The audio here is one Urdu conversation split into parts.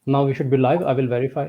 Now we should be live. I will verify.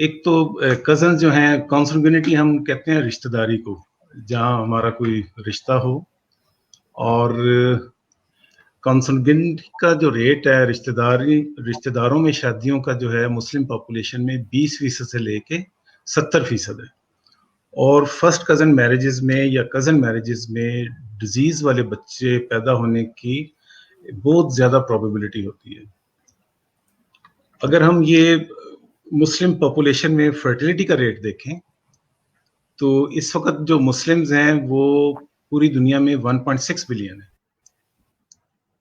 ایک تو کزن جو ہیں کانسنگنیٹی ہم کہتے ہیں رشتہ داری کو، جہاں ہمارا کوئی رشتہ ہو، اور کانسنگنیٹی کا جو ریٹ ہے رشتہ داروں میں شادیوں کا جو ہے مسلم پاپولیشن میں 20% سے لے کے 70% ہے، اور فرسٹ کزن میرجز میں یا کزن میرجز میں ڈیزیز والے بچے پیدا ہونے کی بہت زیادہ پروبیبلٹی ہوتی ہے۔ اگر ہم یہ مسلم پاپولیشن میں فرٹیلیٹی کا ریٹ دیکھیں تو اس وقت جو مسلمز ہیں وہ پوری دنیا میں 1.6 بلین ہے،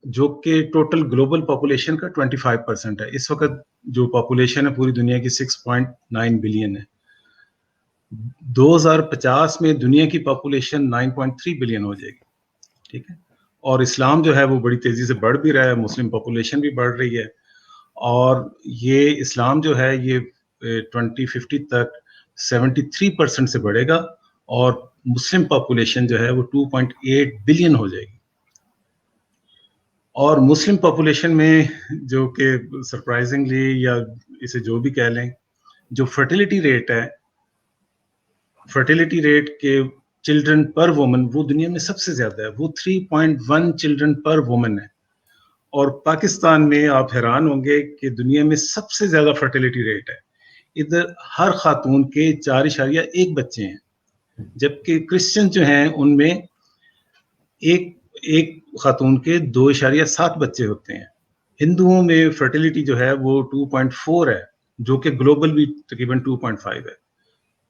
جو کہ ٹوٹل گلوبل پاپولیشن کا 25% ہے۔ اس وقت جو پاپولیشن ہے پوری دنیا کی 6.9 بلین ہے۔ 2050 میں دنیا کی پاپولیشن 9.3 بلین ہو جائے گی، ٹھیک ہے، اور اسلام جو ہے وہ بڑی تیزی سے بڑھ بھی رہا ہے، مسلم پاپولیشن بھی بڑھ رہی ہے، اور یہ اسلام جو ہے یہ 2050 تک 73% سے بڑھے گا، اور مسلم پاپولیشن جو ہے وہ 2.8 بلین ہو جائے گی۔ اور مسلم پاپولیشن میں جو کہ سرپرائزنگلی یا اسے جو بھی کہہ لیں، جو فرٹیلیٹی ریٹ ہے، فرٹیلیٹی ریٹ کے چلڈرن پر وومن وہ دنیا میں سب سے زیادہ ہے، وہ 3.1 چلڈرن پر وومن ہے، اور پاکستان میں آپ حیران ہوں گے کہ دنیا میں سب سے زیادہ فرٹیلیٹی ریٹ ہے۔ ادھر ہر خاتون کے 4.1 بچے ہیں، جبکہ کرسچن جو ہیں ان میں ایک خاتون کے 2.7 بچے ہوتے ہیں۔ ہندوؤں میں فرٹیلیٹی جو ہے وہ 2.4 ہے، جو کہ گلوبل بھی تقریباً 2.5 ہے۔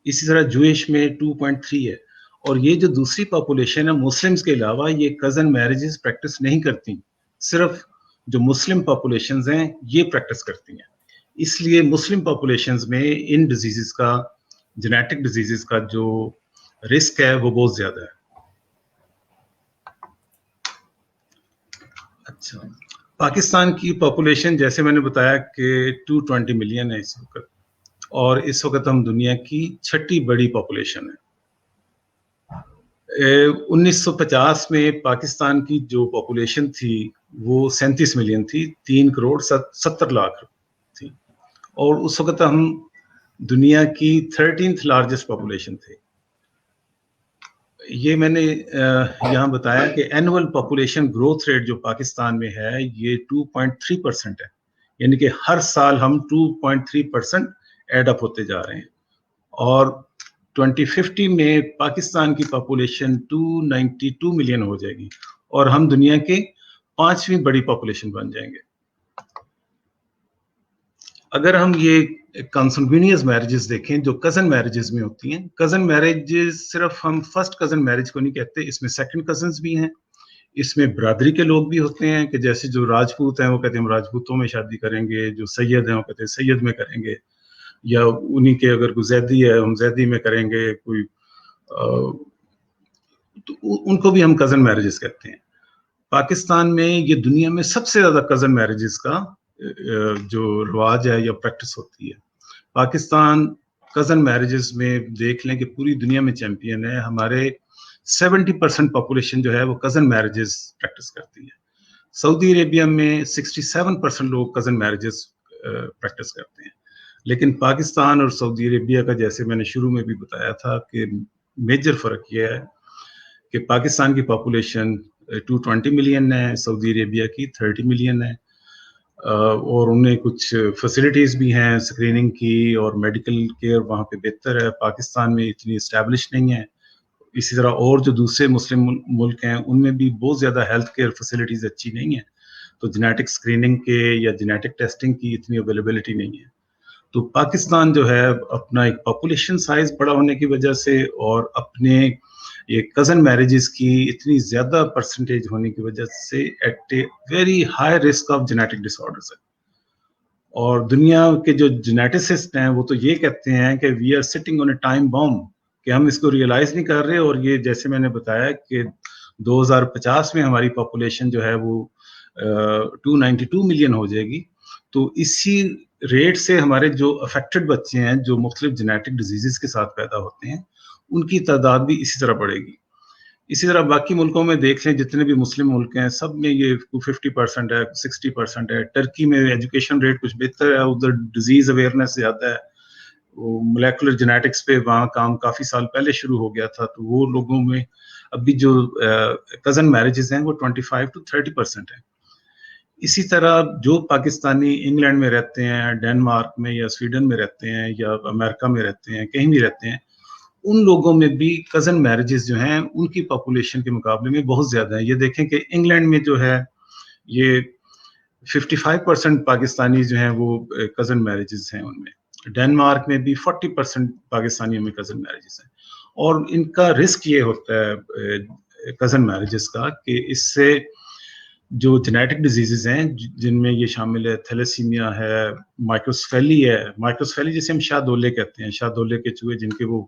اسی طرح جوئش میں 2.3 ہے، اور یہ جو دوسری پاپولیشن ہے مسلمز کے علاوہ یہ کزن میرجز پریکٹس نہیں کرتی، صرف جو مسلم پاپولیشنز ہیں یہ پریکٹس کرتی ہیں۔ اس لیے مسلم پاپولیشنز میں ان ڈیزیزز کا، جینیٹک ڈیزیزز کا جو رسک ہے وہ بہت زیادہ ہے۔ اچھا، پاکستان کی پاپولیشن جیسے میں نے بتایا کہ 220 ملین ہے اس وقت، اور اس وقت ہم دنیا کی 6ٹھی بڑی پاپولیشن ہے۔ 1950 میں پاکستان کی جو پاپولیشن تھی وہ 37 ملین تھی، 3 کروڑ 70 لاکھ تھی، اور اس وقت ہم دنیا کی 13th لارجسٹ پاپولیشن تھے۔ یہ میں نے یہاں بتایا کہ اینول پاپولیشن گروتھ ریٹ جو پاکستان میں ہے یہ 2.3% ہے، یعنی کہ ہر سال ہم 2.3% ایڈ اپ ہوتے جا رہے ہیں، اور 2050 میں پاکستان کی پاپولیشن 292 ملین ہو جائے گی، اور ہم دنیا کے 5ویں بڑی پاپولیشن بن جائیں گے۔ اگر ہم یہ کنسنگوینیس میرجز دیکھیں جو کزن میرجز میں ہوتی ہیں، کزن میرجز صرف ہم فرسٹ کزن میرج کو نہیں کہتے، اس میں سیکنڈ کزنز بھی ہیں، اس میں برادری کے لوگ بھی ہوتے ہیں، کہ جیسے جو راجپوت ہیں وہ کہتے ہیں ہم راجپوتوں میں شادی کریں گے، جو سید ہیں وہ کہتے ہیں سید میں کریں گے، یا انہی کے اگر کوئی زیدی ہے ہم زیدی میں کریں گے، کوئی تو ان کو بھی ہم کزن میرجز کہتے ہیں۔ پاکستان میں یہ دنیا میں سب سے زیادہ کزن میرجز کا جو رواج ہے یا پریکٹس ہوتی ہے۔ پاکستان کزن میرجز میں دیکھ لیں کہ پوری دنیا میں چیمپئن ہے، ہمارے 70% پاپولیشن جو ہے وہ کزن میرجز پریکٹس کرتی ہے۔ سعودی عربیہ میں 67% لوگ کزن میرجز پریکٹس کرتے ہیں، لیکن پاکستان اور سعودی عربیہ کا جیسے میں نے شروع میں بھی بتایا تھا کہ میجر فرق یہ ہے کہ پاکستان کی پاپولیشن 220 ملین ہے، سعودی عربیہ کی 30 ملین ہے، اور انہیں کچھ فیسلٹیز بھی ہیں اسکریننگ کی، اور میڈیکل کیئر وہاں پہ بہتر ہے، پاکستان میں اتنی اسٹیبلش نہیں ہے۔ اسی طرح اور جو دوسرے مسلم ملک ہیں ان میں بھی بہت زیادہ ہیلتھ کیئر فیسلٹیز اچھی نہیں ہیں، تو جینیٹک اسکریننگ کے یا جینیٹک ٹیسٹنگ کی اتنی اویلیبلٹی نہیں ہے۔ تو پاکستان جو ہے اپنا ایک پاپولیشن سائز بڑا ہونے کی وجہ سے اور اپنے یہ کزن میرجز کی اتنی زیادہ پرسنٹیج ہونے کی وجہ سے at a very high risk of genetic disorders ہے۔ اور دنیا کے جو جینیٹسسٹ ہیں وہ تو یہ کہتے ہیں کہ we are sitting on a time bomb, کہ ہم اس کو ریئلائز نہیں کر رہے، اور یہ جیسے میں نے بتایا کہ 2050 میں ہماری پاپولیشن جو ہے وہ 292 ملین ہو جائے گی، تو اسی ریٹ سے ہمارے جو افیکٹڈ بچے ہیں جو مختلف جینیٹک ڈیزیزز کے ساتھ پیدا ہوتے ہیں ان کی تعداد بھی اسی طرح بڑھے گی۔ اسی طرح باقی ملکوں میں دیکھ لیں، جتنے بھی مسلم ملک ہیں سب میں یہ 50% ہے، 60% ہے۔ ٹرکی میں ایجوکیشن ریٹ کچھ بہتر ہے، ادھر ڈیزیز اویئرنیس زیادہ ہے، وہ مولیکولر جینیٹکس پہ وہاں کام کافی سال پہلے شروع ہو گیا تھا, تو وہ لوگوں میں ابھی جو کزن میرجز ہیں وہ 25 to 30% ہیں. اسی طرح جو پاکستانی انگلینڈ میں رہتے ہیں, ڈنمارک میں یا سویڈن میں رہتے ہیں یا امریکہ میں رہتے ہیں, کہیں بھی رہتے ہیں, ان لوگوں میں بھی کزن میرجز جو ہیں ان کی پاپولیشن کے مقابلے میں بہت زیادہ ہیں. یہ دیکھیں کہ انگلینڈ میں جو ہے یہ 55% پاکستانی جو ہیں وہ کزن میرجز ہیں ان میں. ڈنمارک میں بھی 40% پاکستانیوں میں کزن میرجز ہیں. اور ان کا رسک یہ ہوتا ہے کزن میرجز کا کہ اس سے جو جینیٹک ڈیزیزز ہیں جن میں یہ شامل ہے تھیلیسیمیا ہے, مائکروسفیلی ہے. مائکروسفیلی جسے ہم شاہدولے کہتے ہیں, شاہدولے کے چوہے جن کے وہ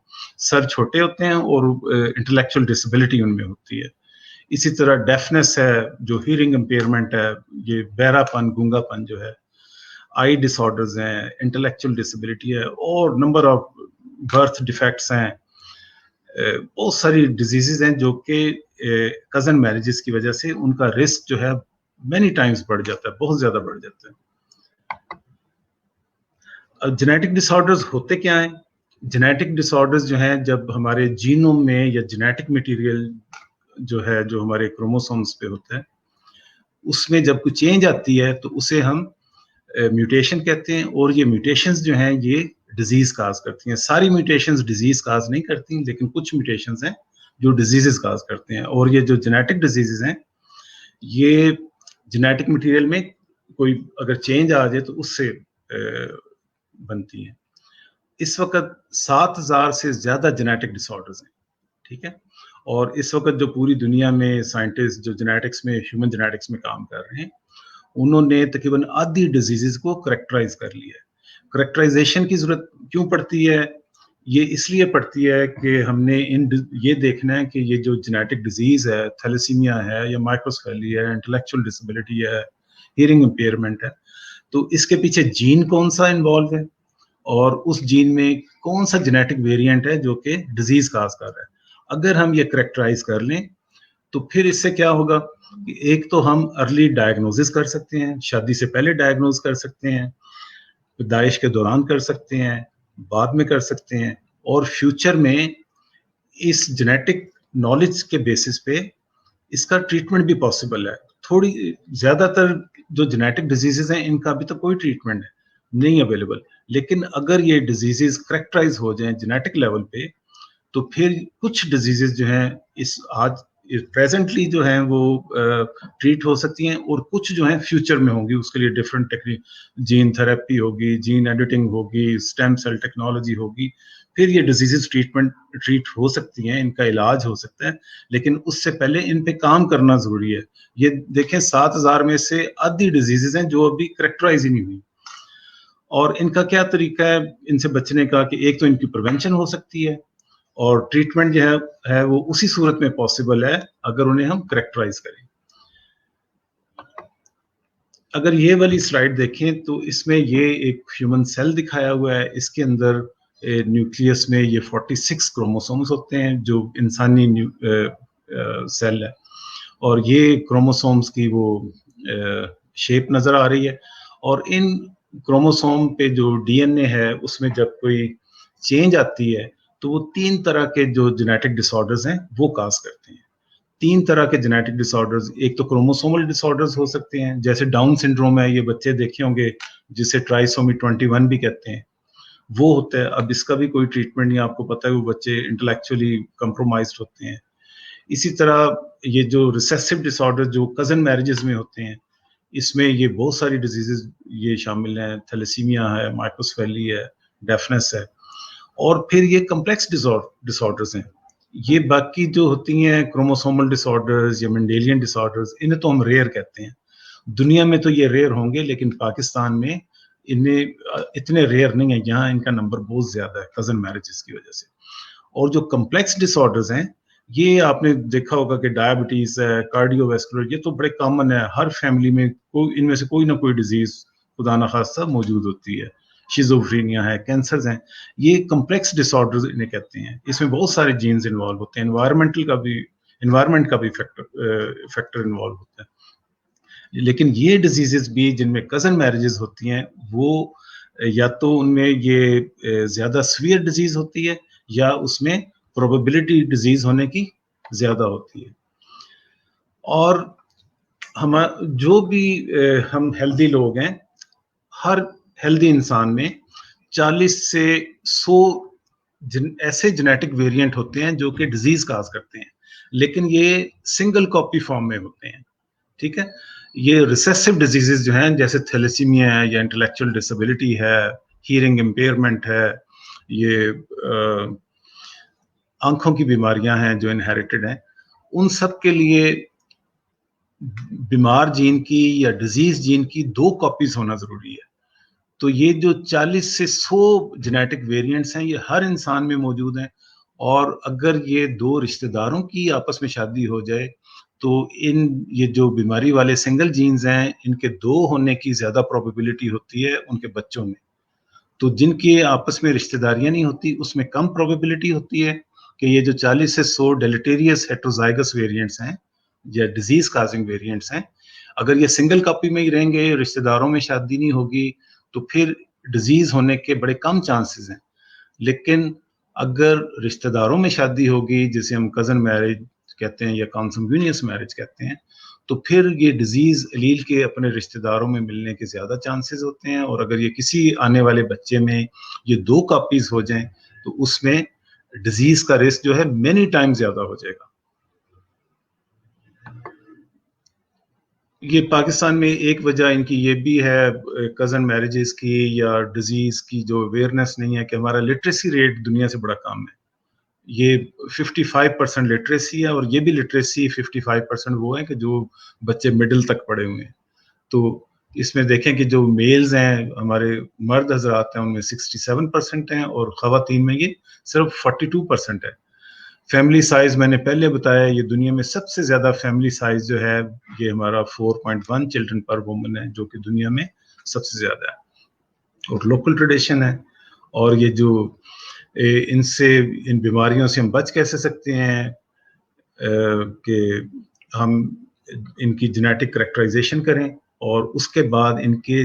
سر چھوٹے ہوتے ہیں اور انٹلیکچوئل ڈسیبلٹی ان میں ہوتی ہے. اسی طرح ڈیفنس ہے, جو ہیئرنگ امپیئرمنٹ ہے, یہ بہرا پن, گونگا پن جو ہے, آئی ڈس آرڈرز ہیں, انٹلیکچوئل ڈسیبلٹی ہے, اور نمبر آف برتھ ڈیفیکٹس ہیں. بہت ساری ڈیزیزز ہیں جو کہ کزن میرجز کی وجہ سے ان کا رسک جو ہے مینی ٹائمز بڑھ جاتا ہے, بہت زیادہ بڑھ جاتا ہے. جینیٹک ڈس آرڈرز ہوتے کیا ہیں؟ جینیٹک ڈس آرڈرز جو ہیں جب ہمارے جینوم میں یا جینیٹک مٹیریل جو ہے جو ہمارے کروموسومز پہ ہوتا ہے اس میں جب کوئی چینج آتی ہے تو اسے ہم میوٹیشن کہتے ہیں. اور یہ میوٹیشنز جو ہیں یہ ڈیزیز کاز کرتی ہیں. ساری میوٹیشنز ڈیزیز کاز نہیں کرتی, لیکن کچھ میوٹیشنز ہیں جو ڈیزیزز کاز کرتے ہیں. اور یہ جو جینیٹک ڈیزیزز ہیں یہ جینیٹک مٹیریل میں کوئی اگر چینج آ جائے تو اس سے بنتی ہیں. اس وقت 7,000 سے زیادہ جینیٹک ڈس آرڈرز ہیں, ٹھیک ہے. اور اس وقت جو پوری دنیا میں سائنٹسٹ جو جینیٹکس میں, ہیومن جینیٹکس میں کام کر رہے ہیں, انہوں نے تقریباً آدھی ڈیزیزز کو کریکٹرائز کر لیا ہے. کریکٹرائزیشن کی ضرورت کیوں پڑتی ہے؟ یہ اس لیے پڑتی ہے کہ ہم نے یہ دیکھنا ہے کہ یہ جو جینیٹک ڈیزیز ہے, تھیلیسیمیا ہے یا مائکروسفیلی ہے, انٹلیکچوئل ڈسیبلٹی ہے, ہیئرنگ امپیئرمنٹ ہے, تو اس کے پیچھے جین کون سا انوالو ہے اور اس جین میں کون سا جینیٹک ویریئنٹ ہے جو کہ ڈیزیز کاز کر رہا ہے. اگر ہم یہ کریکٹرائز کر لیں تو پھر اس سے کیا ہوگا کہ ایک تو ہم ارلی ڈائگنوزس کر سکتے ہیں, شادی سے پہلے ڈائگنوز کر سکتے ہیں, پیدائش کے دوران کر سکتے ہیں, بعد میں کر سکتے ہیں, اور فیوچر میں اس جینیٹک نالج کے بیسس پہ اس کا ٹریٹمنٹ بھی پاسبل ہے. تھوڑی زیادہ تر جو جینیٹک ڈیزیزز ہیں ان کا ابھی تک کوئی ٹریٹمنٹ نہیں اویلیبل, لیکن اگر یہ ڈیزیزز کریکٹرائز ہو جائیں جینیٹک لیول پہ تو پھر کچھ ڈیزیزز جو ہیں اس آج پریزنٹلی جو ہیں وہ ٹریٹ ہو سکتی ہیں, اور کچھ جو ہیں فیوچر میں ہوں گی. اس کے لیے ڈفرینٹ ٹیکنیک, جین تھراپی ہوگی, جین ایڈیٹنگ ہوگی, اسٹیم سیل ٹیکنالوجی ہوگی, پھر یہ ڈیزیزز ٹریٹ ہو سکتی ہیں, ان کا علاج ہو سکتا ہے, لیکن اس سے پہلے ان پہ کام کرنا ضروری ہے. یہ دیکھیں 7,000 میں سے آدھی ڈیزیزز ہیں جو ابھی کریکٹرائز ہی نہیں ہوئی. اور ان کا کیا طریقہ ہے ان سے بچنے کا؟ کہ ایک تو ان کی پریونشن ہو سکتی ہے, اور ٹریٹمنٹ جو ہے وہ اسی صورت میں پاسبل ہے اگر انہیں ہم کریکٹرائز کریں. اگر یہ والی سلائیڈ دیکھیں تو اس میں یہ ایک ہیومن سیل دکھایا ہوا ہے. اس کے اندر نیوکلیس میں یہ 46 کروموسومز ہوتے ہیں جو انسانی سیل ہے, اور یہ کروموسومز کی وہ شیپ نظر آ رہی ہے. اور ان کروموسوم پہ جو ڈی این اے ہے اس میں جب کوئی چینج آتی ہے تو وہ 3 طرح کے جو جینیٹک ڈس آرڈرز ہیں وہ کاز کرتے ہیں. 3 طرح کے جینیٹک ڈس آرڈرز, ایک تو کروموسومل ڈس آرڈرز ہو سکتے ہیں, جیسے ڈاؤن سنڈروم ہے, یہ بچے دیکھے ہوں گے جسے ٹرائسومی 21 بھی کہتے ہیں, وہ ہوتا ہے. اب اس کا بھی کوئی ٹریٹمنٹ نہیں, آپ کو پتہ ہے وہ بچے انٹلیکچولی کمپرومائزڈ ہوتے ہیں. اسی طرح یہ جو ریسیسو ڈس آرڈر جو کزن میرجز میں ہوتے ہیں, اس میں یہ بہت ساری ڈیزیزز یہ شامل ہیں, تھیلیسیمیا ہے, مائکروسفیلی ہے, ڈیفنس ہے. اور پھر یہ کمپلیکس ڈس آرڈرز ہیں. یہ باقی جو ہوتی ہیں کروموسومل ڈس آرڈرز یا مینڈیلین ڈس آرڈرز, انہیں تو ہم ریئر کہتے ہیں. دنیا میں تو یہ ریئر ہوں گے, لیکن پاکستان میں انہیں اتنے ریئر نہیں ہیں. یہاں ان کا نمبر بہت زیادہ ہے کزن میرجز کی وجہ سے. اور جو کمپلیکس ڈس آرڈرز ہیں یہ آپ نے دیکھا ہوگا کہ ڈائبٹیز ہے, کارڈیو ویسکولر, یہ تو بڑے کامن ہے. ہر فیملی میں ان میں سے کوئی نہ کوئی ڈیزیز خدا نخواستہ موجود ہوتی ہے. شیزوفرینیا ہے, کینسرز ہیں, یہ کمپلیکس ڈس آرڈرز انہیں کہتے ہیں. اس میں بہت سارے جینز انوالو ہوتے ہیں, انوائرمنٹ کا بھی فیکٹر انوالو ہوتا ہے. لیکن یہ ڈیزیزز بھی جن میں کزن میرجز ہوتی ہیں وہ یا تو ان میں یہ زیادہ سویئر ڈیزیز ہوتی ہے یا اس میں پروبیبلٹی ڈیزیز ہونے کی زیادہ ہوتی ہے. اور جو بھی ہم ہیلدی لوگ ہیں، ہر ہیلدی انسان میں 40 سے 100 ایسے جینیٹک ویریئنٹ ہوتے ہیں جو کہ ڈیزیز کاز کرتے ہیں، لیکن یہ سنگل کاپی فارم میں ہوتے ہیں. ٹھیک ہے، یہ ریسیسو ڈیزیزز جو ہیں جیسے تھیلیسیمیا ہے یا انٹلیکچوئل ڈسیبلٹی ہے، ہیئرنگ امپیئرمنٹ ہے، یہ آنکھوں کی بیماریاں ہیں جو انہیریٹڈ ہیں، ان سب کے لیے بیمار جین کی یا ڈیزیز جین کی 2 کاپیز ہونا ضروری ہے. تو یہ جو 40 سے 100 جینیٹک ویریئنٹس ہیں یہ ہر انسان میں موجود ہیں، اور اگر یہ 2 رشتہ داروں کی آپس میں شادی ہو جائے تو یہ جو بیماری والے سنگل جینز ہیں ان کے 2 ہونے کی زیادہ پروبیبلٹی ہوتی ہے ان کے بچوں میں. تو جن کی آپس میں رشتہ داریاں نہیں ہوتی اس میں کم پروبیبلٹی ہوتی ہے کہ یہ جو 40 سے 100 ڈیلیٹیریس ہیٹروزائگس ویریئنٹس ہیں یا ڈیزیز کازنگ ویریئنٹس ہیں، اگر یہ سنگل کاپی میں ہی رہیں گے، رشتہ داروں میں شادی نہیں ہوگی، تو پھر ڈیزیز ہونے کے بڑے کم چانسز ہیں. لیکن اگر رشتہ داروں میں شادی ہوگی، جسے ہم کزن میرج کہتے ہیں یا کانسنگوینیس میرج کہتے ہیں، تو پھر یہ ڈیزیز الیل کے اپنے رشتہ داروں میں ملنے کے زیادہ چانسز ہوتے ہیں. اور اگر یہ کسی آنے والے بچے میں یہ 2 کاپیز ہو جائیں تو اس میں ڈیزیز کا رسک جو ہے مینی ٹائم زیادہ ہو جائے گا. یہ پاکستان میں ایک وجہ ان کی یہ بھی ہے کزن میرجز کی یا ڈیزیز کی جو اویئرنیس نہیں ہے کہ ہمارا لٹریسی ریٹ دنیا سے بڑا کم ہے. یہ 55% لٹریسی ہے، اور یہ بھی لٹریسی 55% وہ ہیں کہ جو بچے مڈل تک پڑھے ہوئے ہیں. تو اس میں دیکھیں کہ جو میلز ہیں ہمارے مرد حضرات ہیں ان میں 67% ہیں، اور خواتین میں یہ صرف 42% ہے. فیملی سائز میں نے پہلے بتایا، یہ دنیا میں سب سے زیادہ فیملی سائز جو ہے یہ ہمارا 4.1 چلڈرن پر وومن ہے، جو کہ دنیا میں سب سے زیادہ ہے. اور لوکل ٹریڈیشن ہے، اور یہ جو ان بیماریوں سے ہم بچ کیسے سکتے ہیں کہ ہم ان کی جینیٹک کریکٹرائزیشن کریں، اور اس کے بعد ان کے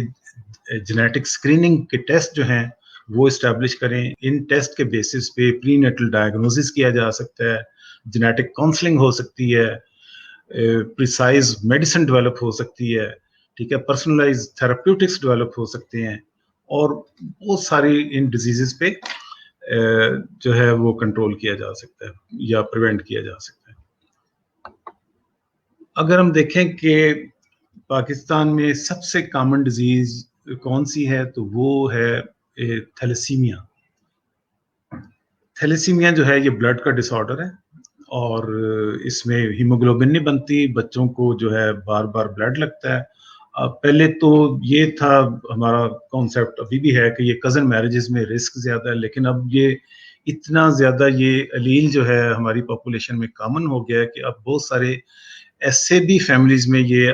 جینیٹک اسکریننگ کے ٹیسٹ جو ہیں وہ اسٹیبلش کریں. ان ٹیسٹ کے بیسس پہ پری نیٹل ڈائگنوسس کیا جا سکتا ہے، جینیٹک کاؤنسلنگ ہو سکتی ہے، پریسائز میڈیسن ڈیولپ ہو سکتی ہے، ٹھیک ہے، پرسنلائز تھراپیوٹکس ڈیولپ ہو سکتے ہیں، اور بہت ساری ان ڈیزیزز پہ جو ہے وہ کنٹرول کیا جا سکتا ہے یا پریونٹ کیا جا سکتا ہے. اگر ہم دیکھیں کہ پاکستان میں سب سے کامن ڈیزیز کون سی ہے تو وہ ہے تھیلیسیمیا. تھیلیسیمیا جو ہے یہ بلڈ کا ڈس آرڈر ہے، اور اس میں ہیموگلوبن نہیں بنتی، بچوں کو جو ہے بار بار بلڈ لگتا ہے. پہلے تو یہ تھا ہمارا کانسیپٹ، ابھی بھی ہے، کہ یہ کزن میرجز میں رسک زیادہ ہے، لیکن اب یہ اتنا زیادہ یہ الیل جو ہے ہماری پاپولیشن میں کامن ہو گیا ہے کہ اب بہت سارے ایسے بھی فیملیز میں یہ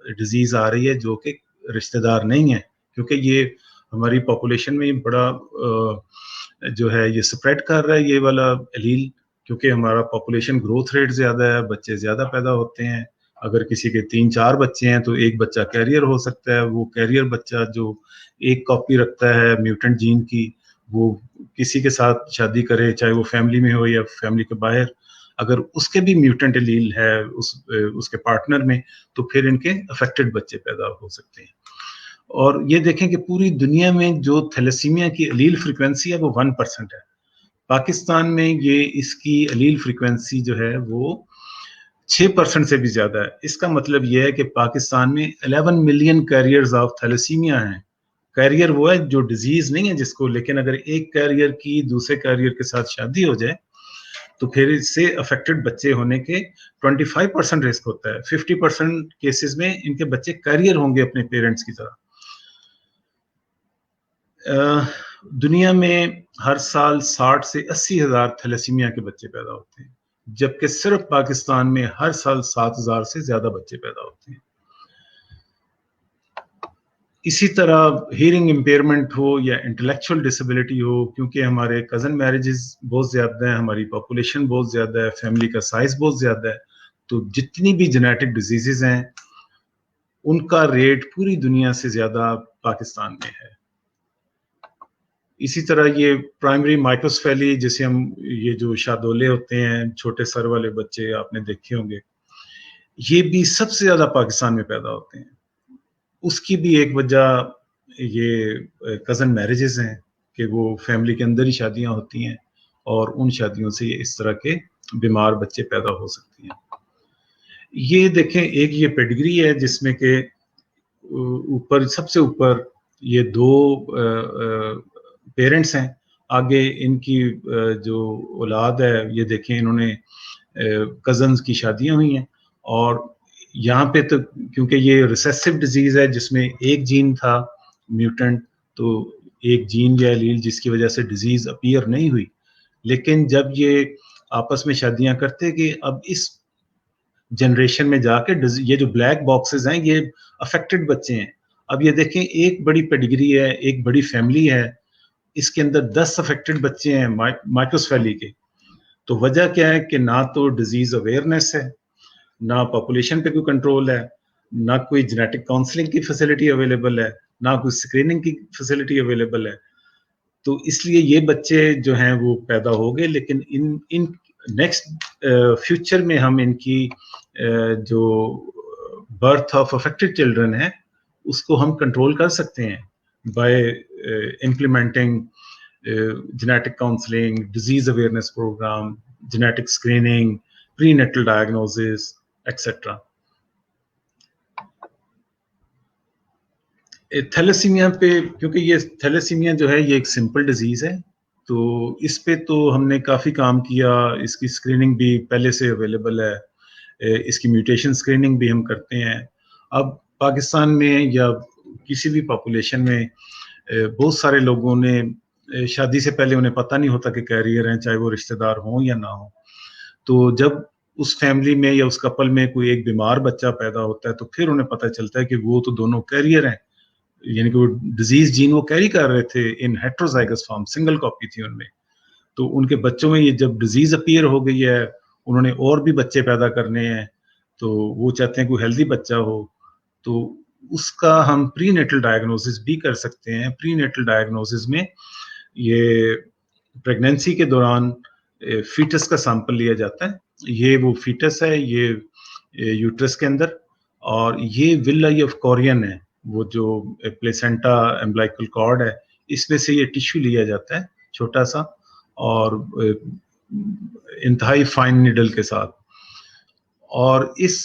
ڈیزیز آ رہی ہے جو کہ رشتہ دار نہیں ہیں، کیونکہ یہ ہماری پاپولیشن میں بڑا جو ہے یہ سپریڈ کر رہا ہے یہ والا الیل، کیونکہ ہمارا پاپولیشن گروتھ ریٹ زیادہ ہے، بچے زیادہ پیدا ہوتے ہیں. اگر کسی کے 3-4 بچے ہیں تو ایک بچہ کیریئر ہو سکتا ہے. وہ کیریئر بچہ جو ایک کاپی رکھتا ہے میوٹنٹ جین کی، وہ کسی کے ساتھ شادی کرے، چاہے وہ فیملی میں ہو یا فیملی کے باہر، اگر اس کے بھی میوٹنٹ الیل ہے اس کے پارٹنر میں، تو پھر ان کے افیکٹڈ بچے پیدا ہو سکتے ہیں. اور یہ دیکھیں کہ پوری دنیا میں جو تھیلیسیمیا کی الیل فریکوینسی ہے وہ 1% ہے. پاکستان میں یہ اس کی الیل فریکوینسی جو ہے وہ 6% سے بھی زیادہ ہے. اس کا مطلب یہ ہے کہ پاکستان میں 11 ملین کیریئرز آف تھیلیسیمیا ہیں. کیریئر وہ ہے جو ڈیزیز نہیں ہے جس کو، لیکن اگر ایک کیریئر کی دوسرے کیریئر کے ساتھ شادی ہو جائے تو پھر اس سے افیکٹڈ بچے ہونے کے 25% رسک ہوتا ہے. 50% کیسز میں ان کے بچے کیریئر ہوں گے اپنے پیرنٹس کی طرح. دنیا میں ہر سال 60 سے 80 ہزار تھیلیسیمیا کے بچے پیدا ہوتے ہیں، جبکہ صرف پاکستان میں ہر سال 7,000 سے زیادہ بچے پیدا ہوتے ہیں. اسی طرح ہیئرنگ امپیئرمنٹ ہو یا انٹلیکچوئل ڈسیبلٹی ہو، کیونکہ ہمارے کزن میرجز بہت زیادہ ہیں، ہماری پاپولیشن بہت زیادہ ہے، فیملی کا سائز بہت زیادہ ہے، تو جتنی بھی جینیٹک ڈیزیزز ہیں ان کا ریٹ پوری دنیا سے زیادہ پاکستان میں ہے. اسی طرح یہ پرائمری مائکروسفیلی جسے ہم یہ جو شادولے ہوتے ہیں چھوٹے سر والے بچے آپ نے دیکھے ہوں گے, یہ بھی سب سے زیادہ پاکستان میں پیدا ہوتے ہیں. اس کی بھی ایک وجہ یہ کزن میرجز ہیں کہ وہ فیملی کے اندر ہی شادیاں ہوتی ہیں اور ان شادیوں سے اس طرح کے بیمار بچے پیدا ہو سکتے ہیں. یہ دیکھیں ایک یہ پیڈگری ہے جس میں کہ اوپر سب سے اوپر یہ 2 پیرنٹس ہیں, آگے ان کی جو اولاد ہے یہ دیکھیں انہوں نے کزنز کی شادیاں ہوئی ہیں, اور یہاں پہ تو کیونکہ یہ ریسیسو ڈیزیز ہے جس میں ایک جین تھا میوٹنٹ, تو ایک جین یا ایلیل جس کی وجہ سے ڈیزیز اپیئر نہیں ہوئی, لیکن جب یہ آپس میں شادیاں کرتے کہ اب اس جنریشن میں جا کے یہ جو بلیک باکسز ہیں یہ افیکٹڈ بچے ہیں. اب یہ دیکھیں ایک بڑی پیڈگری ہے, ایک بڑی فیملی ہے, اس کے اندر 10 افیکٹڈ بچے ہیں مائکروسفیلی کے. تو وجہ کیا ہے کہ نہ تو ڈیزیز اویئرنیس ہے, نہ پاپولیشن پہ کوئی کنٹرول ہے, نہ کوئی جینیٹک کاؤنسلنگ کی فیسلٹی اویلیبل ہے, نہ کوئی اسکریننگ کی فیسلٹی اویلیبل ہے. تو اس لیے یہ بچے جو ہیں وہ پیدا ہو گئے, لیکن ان نیکسٹ فیوچر میں ہم ان کی جو برتھ آف افیکٹڈ چلڈرن ہے اس کو ہم کنٹرول کر سکتے ہیں by implementing genetic counselling, disease awareness programme, genetic screening, prenatal diagnosis etcetera. Thalassaemia پہ, کیونکہ یہ تھیلیسیمیا جو ہے یہ ایک سمپل ڈیزیز ہے, تو اس پہ تو ہم نے کافی کام کیا. اس کی اسکریننگ بھی پہلے سے اویلیبل ہے, اس کی میوٹیشن اسکریننگ بھی ہم کرتے ہیں. اب پاکستان میں یا کسی بھی پاپولیشن میں بہت سارے لوگوں نے شادی سے پہلے انہیں پتہ نہیں ہوتا کہ کیریئر ہیں, چاہے وہ رشتہ دار ہوں یا نہ ہوں. تو جب اس فیملی میں یا اس کپل میں کوئی ایک بیمار بچہ پیدا ہوتا ہے تو پھر انہیں پتہ چلتا ہے کہ وہ تو دونوں کیریئر ہیں, یعنی کہ وہ ڈیزیز جین وہ کیری کر رہے تھے ان ہیٹروزائگس فارم, سنگل کاپی تھی ان میں. تو ان کے بچوں میں یہ جب ڈیزیز اپیئر ہو گئی ہے, انہوں نے اور بھی بچے پیدا کرنے ہیں, تو وہ چاہتے ہیں کوئی ہیلدی بچہ ہو, تو اس کا ہم پری نیٹل ڈائگنوسس بھی کر سکتے ہیں. پری نیٹل ڈائگنوسس میں یہ پریگنینسی کے دوران فیٹس کا سیمپل لیا جاتا ہے. یہ وہ فیٹس ہے یہ یوٹرس کے اندر, اور یہ ولائی آف کورین ہے, وہ جو پلیسنٹا امبلائکل کارڈ ہے اس میں سے یہ ٹیشو لیا جاتا ہے چھوٹا سا, اور انتہائی فائن نیڈل کے ساتھ, اور اس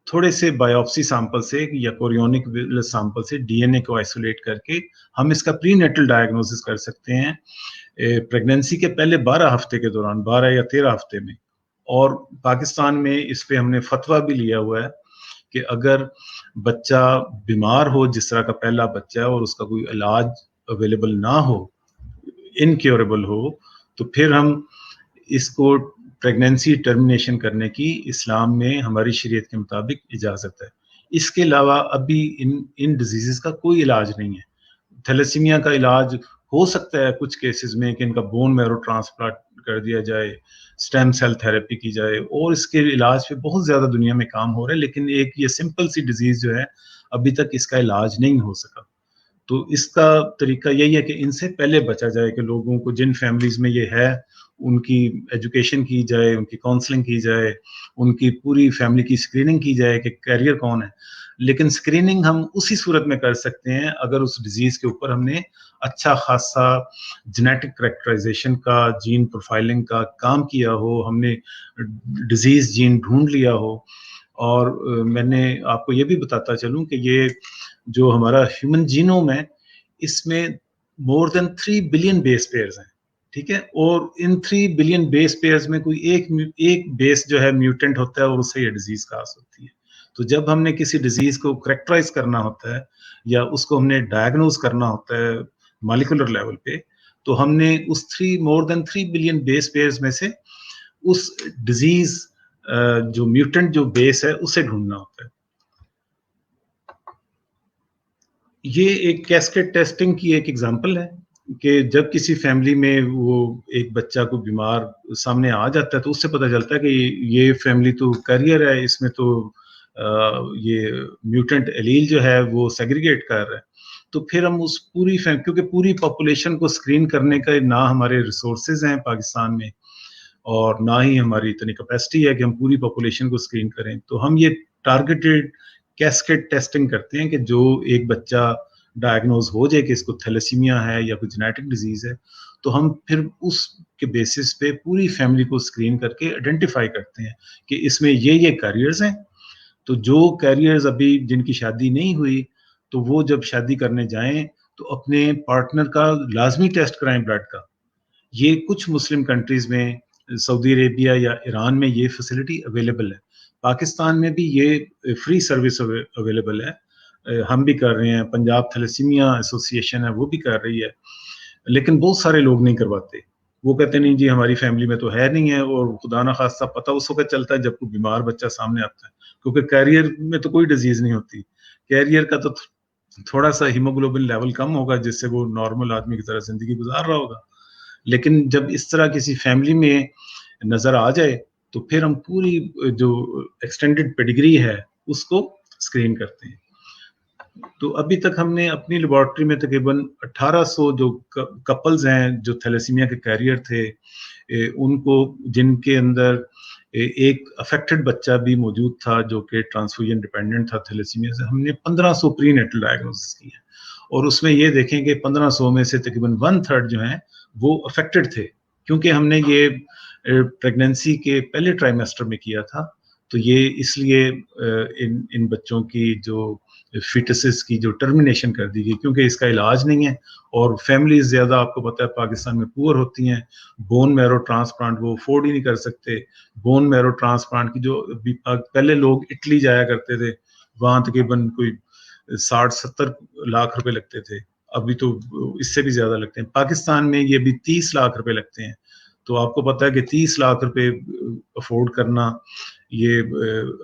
تھوڑے سے بایوپسی سیمپل سے یا کوریونک سیمپل سے ڈی این اے کو آئسولیٹ کر کے ہم اس کا پری نیٹل ڈائگنوسس کر سکتے ہیں پریگنینسی کے پہلے 12 ہفتے کے دوران, 12 یا 13 ہفتے میں. اور پاکستان میں اس پہ ہم نے فتویٰ بھی لیا ہوا ہے کہ اگر بچہ بیمار ہو, جس طرح کا پہلا بچہ اور اس کا کوئی علاج اویلیبل نہ ہو, انکیوریبل ہو, تو پھر ہم اس کو پریگنینسی ٹرمینیشن کرنے کی اسلام میں ہماری شریعت کے مطابق اجازت ہے. اس کے علاوہ ابھی ان ڈیزیزز کا کوئی علاج نہیں ہے. تھیلیسیمیا کا علاج ہو سکتا ہے کچھ کیسز میں کہ ان کا بون میرو ٹرانسپلانٹ کر دیا جائے, سٹیم سیل تھراپی کی جائے, اور اس کے علاج پہ بہت زیادہ دنیا میں کام ہو رہا ہے, لیکن ایک یہ سمپل سی ڈیزیز جو ہے ابھی تک اس کا علاج نہیں ہو سکا. تو اس کا طریقہ یہی ہے کہ ان سے پہلے بچا جائے, کہ لوگوں کو جن فیملیز میں یہ ہے ان کی ایجوکیشن کی جائے, ان کی کاؤنسلنگ کی جائے, ان کی پوری فیملی کی اسکریننگ کی جائے کہ کیریئر کون ہے. لیکن اسکریننگ ہم اسی صورت میں کر سکتے ہیں اگر اس ڈیزیز کے اوپر ہم نے اچھا خاصا جینیٹک کریکٹرائزیشن کا, جین پروفائلنگ کا کام کیا ہو, ہم نے ڈیزیز جین ڈھونڈ لیا ہو. اور میں نے آپ کو یہ بھی بتاتا چلوں کہ یہ جو ہمارا ہیومن جینوم ہے اس میں مور دین 3 بلین بیس پیئرز ہیں, ٹھیک ہے, اور ان 3 بلین بیس پیئرز میں کوئی ایک بیس جو ہے میوٹنٹ ہوتا ہے اور اس سے یہ ڈیزیز کاز ہوتی ہے. تو جب ہم نے کسی ڈیزیز کو کریکٹرائز کرنا ہوتا ہے یا اس کو ہم نے ڈائگنوز کرنا ہوتا ہے مالیکولر لیول پہ, تو ہم نے اس مور دین 3 بلین بیس پیئرز میں سے اس ڈیزیز جو میوٹنٹ جو بیس ہے اسے ڈھونڈنا ہوتا ہے. یہ ایک کیسکیڈ ٹیسٹنگ کی ایک ایگزامپل ہے کہ جب کسی فیملی میں وہ ایک بچہ کو بیمار سامنے آ جاتا ہے تو اس سے پتہ چلتا ہے کہ یہ فیملی تو کیریئر ہے, اس میں تو یہ میوٹنٹ ایلیل جو ہے وہ سیگریگیٹ کر رہا ہے. تو پھر ہم اس پوری کیونکہ پوری پاپولیشن کو اسکرین کرنے کا نہ ہمارے ریسورسز ہیں پاکستان میں اور نہ ہی ہماری اتنی کیپیسٹی ہے کہ ہم پوری پاپولیشن کو اسکرین کریں، تو ہم یہ ٹارگیٹڈ کیسکیڈ ٹیسٹنگ کرتے ہیں کہ جو ایک بچہ ڈائگنوز ہو جائے کہ اس کو تھیلیسیمیا ہے یا کوئی جینیٹک ڈیزیز ہے، تو ہم پھر اس کے بیسس پہ پوری فیملی کو اسکرین کر کے آئیڈینٹیفائی کرتے ہیں کہ اس میں یہ کیریئرز ہیں. تو جو کیریئرز ابھی جن کی شادی نہیں ہوئی تو وہ جب شادی کرنے جائیں تو اپنے پارٹنر کا لازمی ٹیسٹ کرائیں بلڈ کا. یہ کچھ مسلم کنٹریز میں سعودی عربیہ یا ایران میں یہ فیسلٹی اویلیبل ہے. پاکستان میں بھی یہ فری سروس اویلیبل ہے، ہم بھی کر رہے ہیں، پنجاب تھیلیسیمیا ایسوسی ایشن ہے وہ بھی کر رہی ہے، لیکن بہت سارے لوگ نہیں کرواتے. وہ کہتے نہیں جی ہماری فیملی میں تو ہے نہیں ہے، اور خدا نہ خواستہ پتہ اس وقت چلتا ہے جب کوئی بیمار بچہ سامنے آتا ہے، کیونکہ کیریئر میں تو کوئی ڈیزیز نہیں ہوتی. کیریئر کا تو تھوڑا سا ہیموگلوبن لیول کم ہوگا جس سے وہ نارمل آدمی کی طرح زندگی گزار رہا ہوگا. لیکن جب اس طرح کسی فیملی میں نظر آ جائے تو پھر ہم پوری جو ایکسٹینڈڈ پیڈیگری ہے اس کو اسکرین کرتے ہیں. تو ابھی تک ہم نے اپنی لیبارٹری میں تقریباً 1800 جو کپلز ہیں جو تھیلیسیمیا کے کیریئر تھے ان کو، جن کے اندر ایک افیکٹڈ بچہ بھی موجود تھا جو کہ ٹرانسفیوژن ڈیپینڈنٹ تھا تھیلیسیمیا سے، ہم نے 1500 پری نیٹل ڈائگنوسس کی ہیں. اور اس میں یہ دیکھیں کہ 1500 میں سے تقریباً 1/3 جو ہیں وہ افیکٹڈ تھے، کیونکہ ہم نے یہ پریگنینسی کے پہلے ٹرائیمیسٹر میں کیا تھا. تو یہ اس لیے ان بچوں کی جو فیٹسز کی جو ٹرمینیشن کر دی گئی، کیونکہ اس کا علاج نہیں ہے. اور فیملیز زیادہ آپ کو پتہ ہے پاکستان میں پور ہوتی ہیں، بون میرو ٹرانسپلانٹ وہ افورڈ ہی نہیں کر سکتے. بون میرو ٹرانسپلانٹ کی جو پہلے لوگ اٹلی جایا کرتے تھے، وہاں تقریباً کوئی 60-70 لاکھ روپے لگتے تھے، ابھی تو اس سے بھی زیادہ لگتے ہیں. پاکستان میں یہ بھی 30 لاکھ روپے لگتے ہیں. تو آپ کو پتہ ہے کہ 30 لاکھ روپے افورڈ کرنا یہ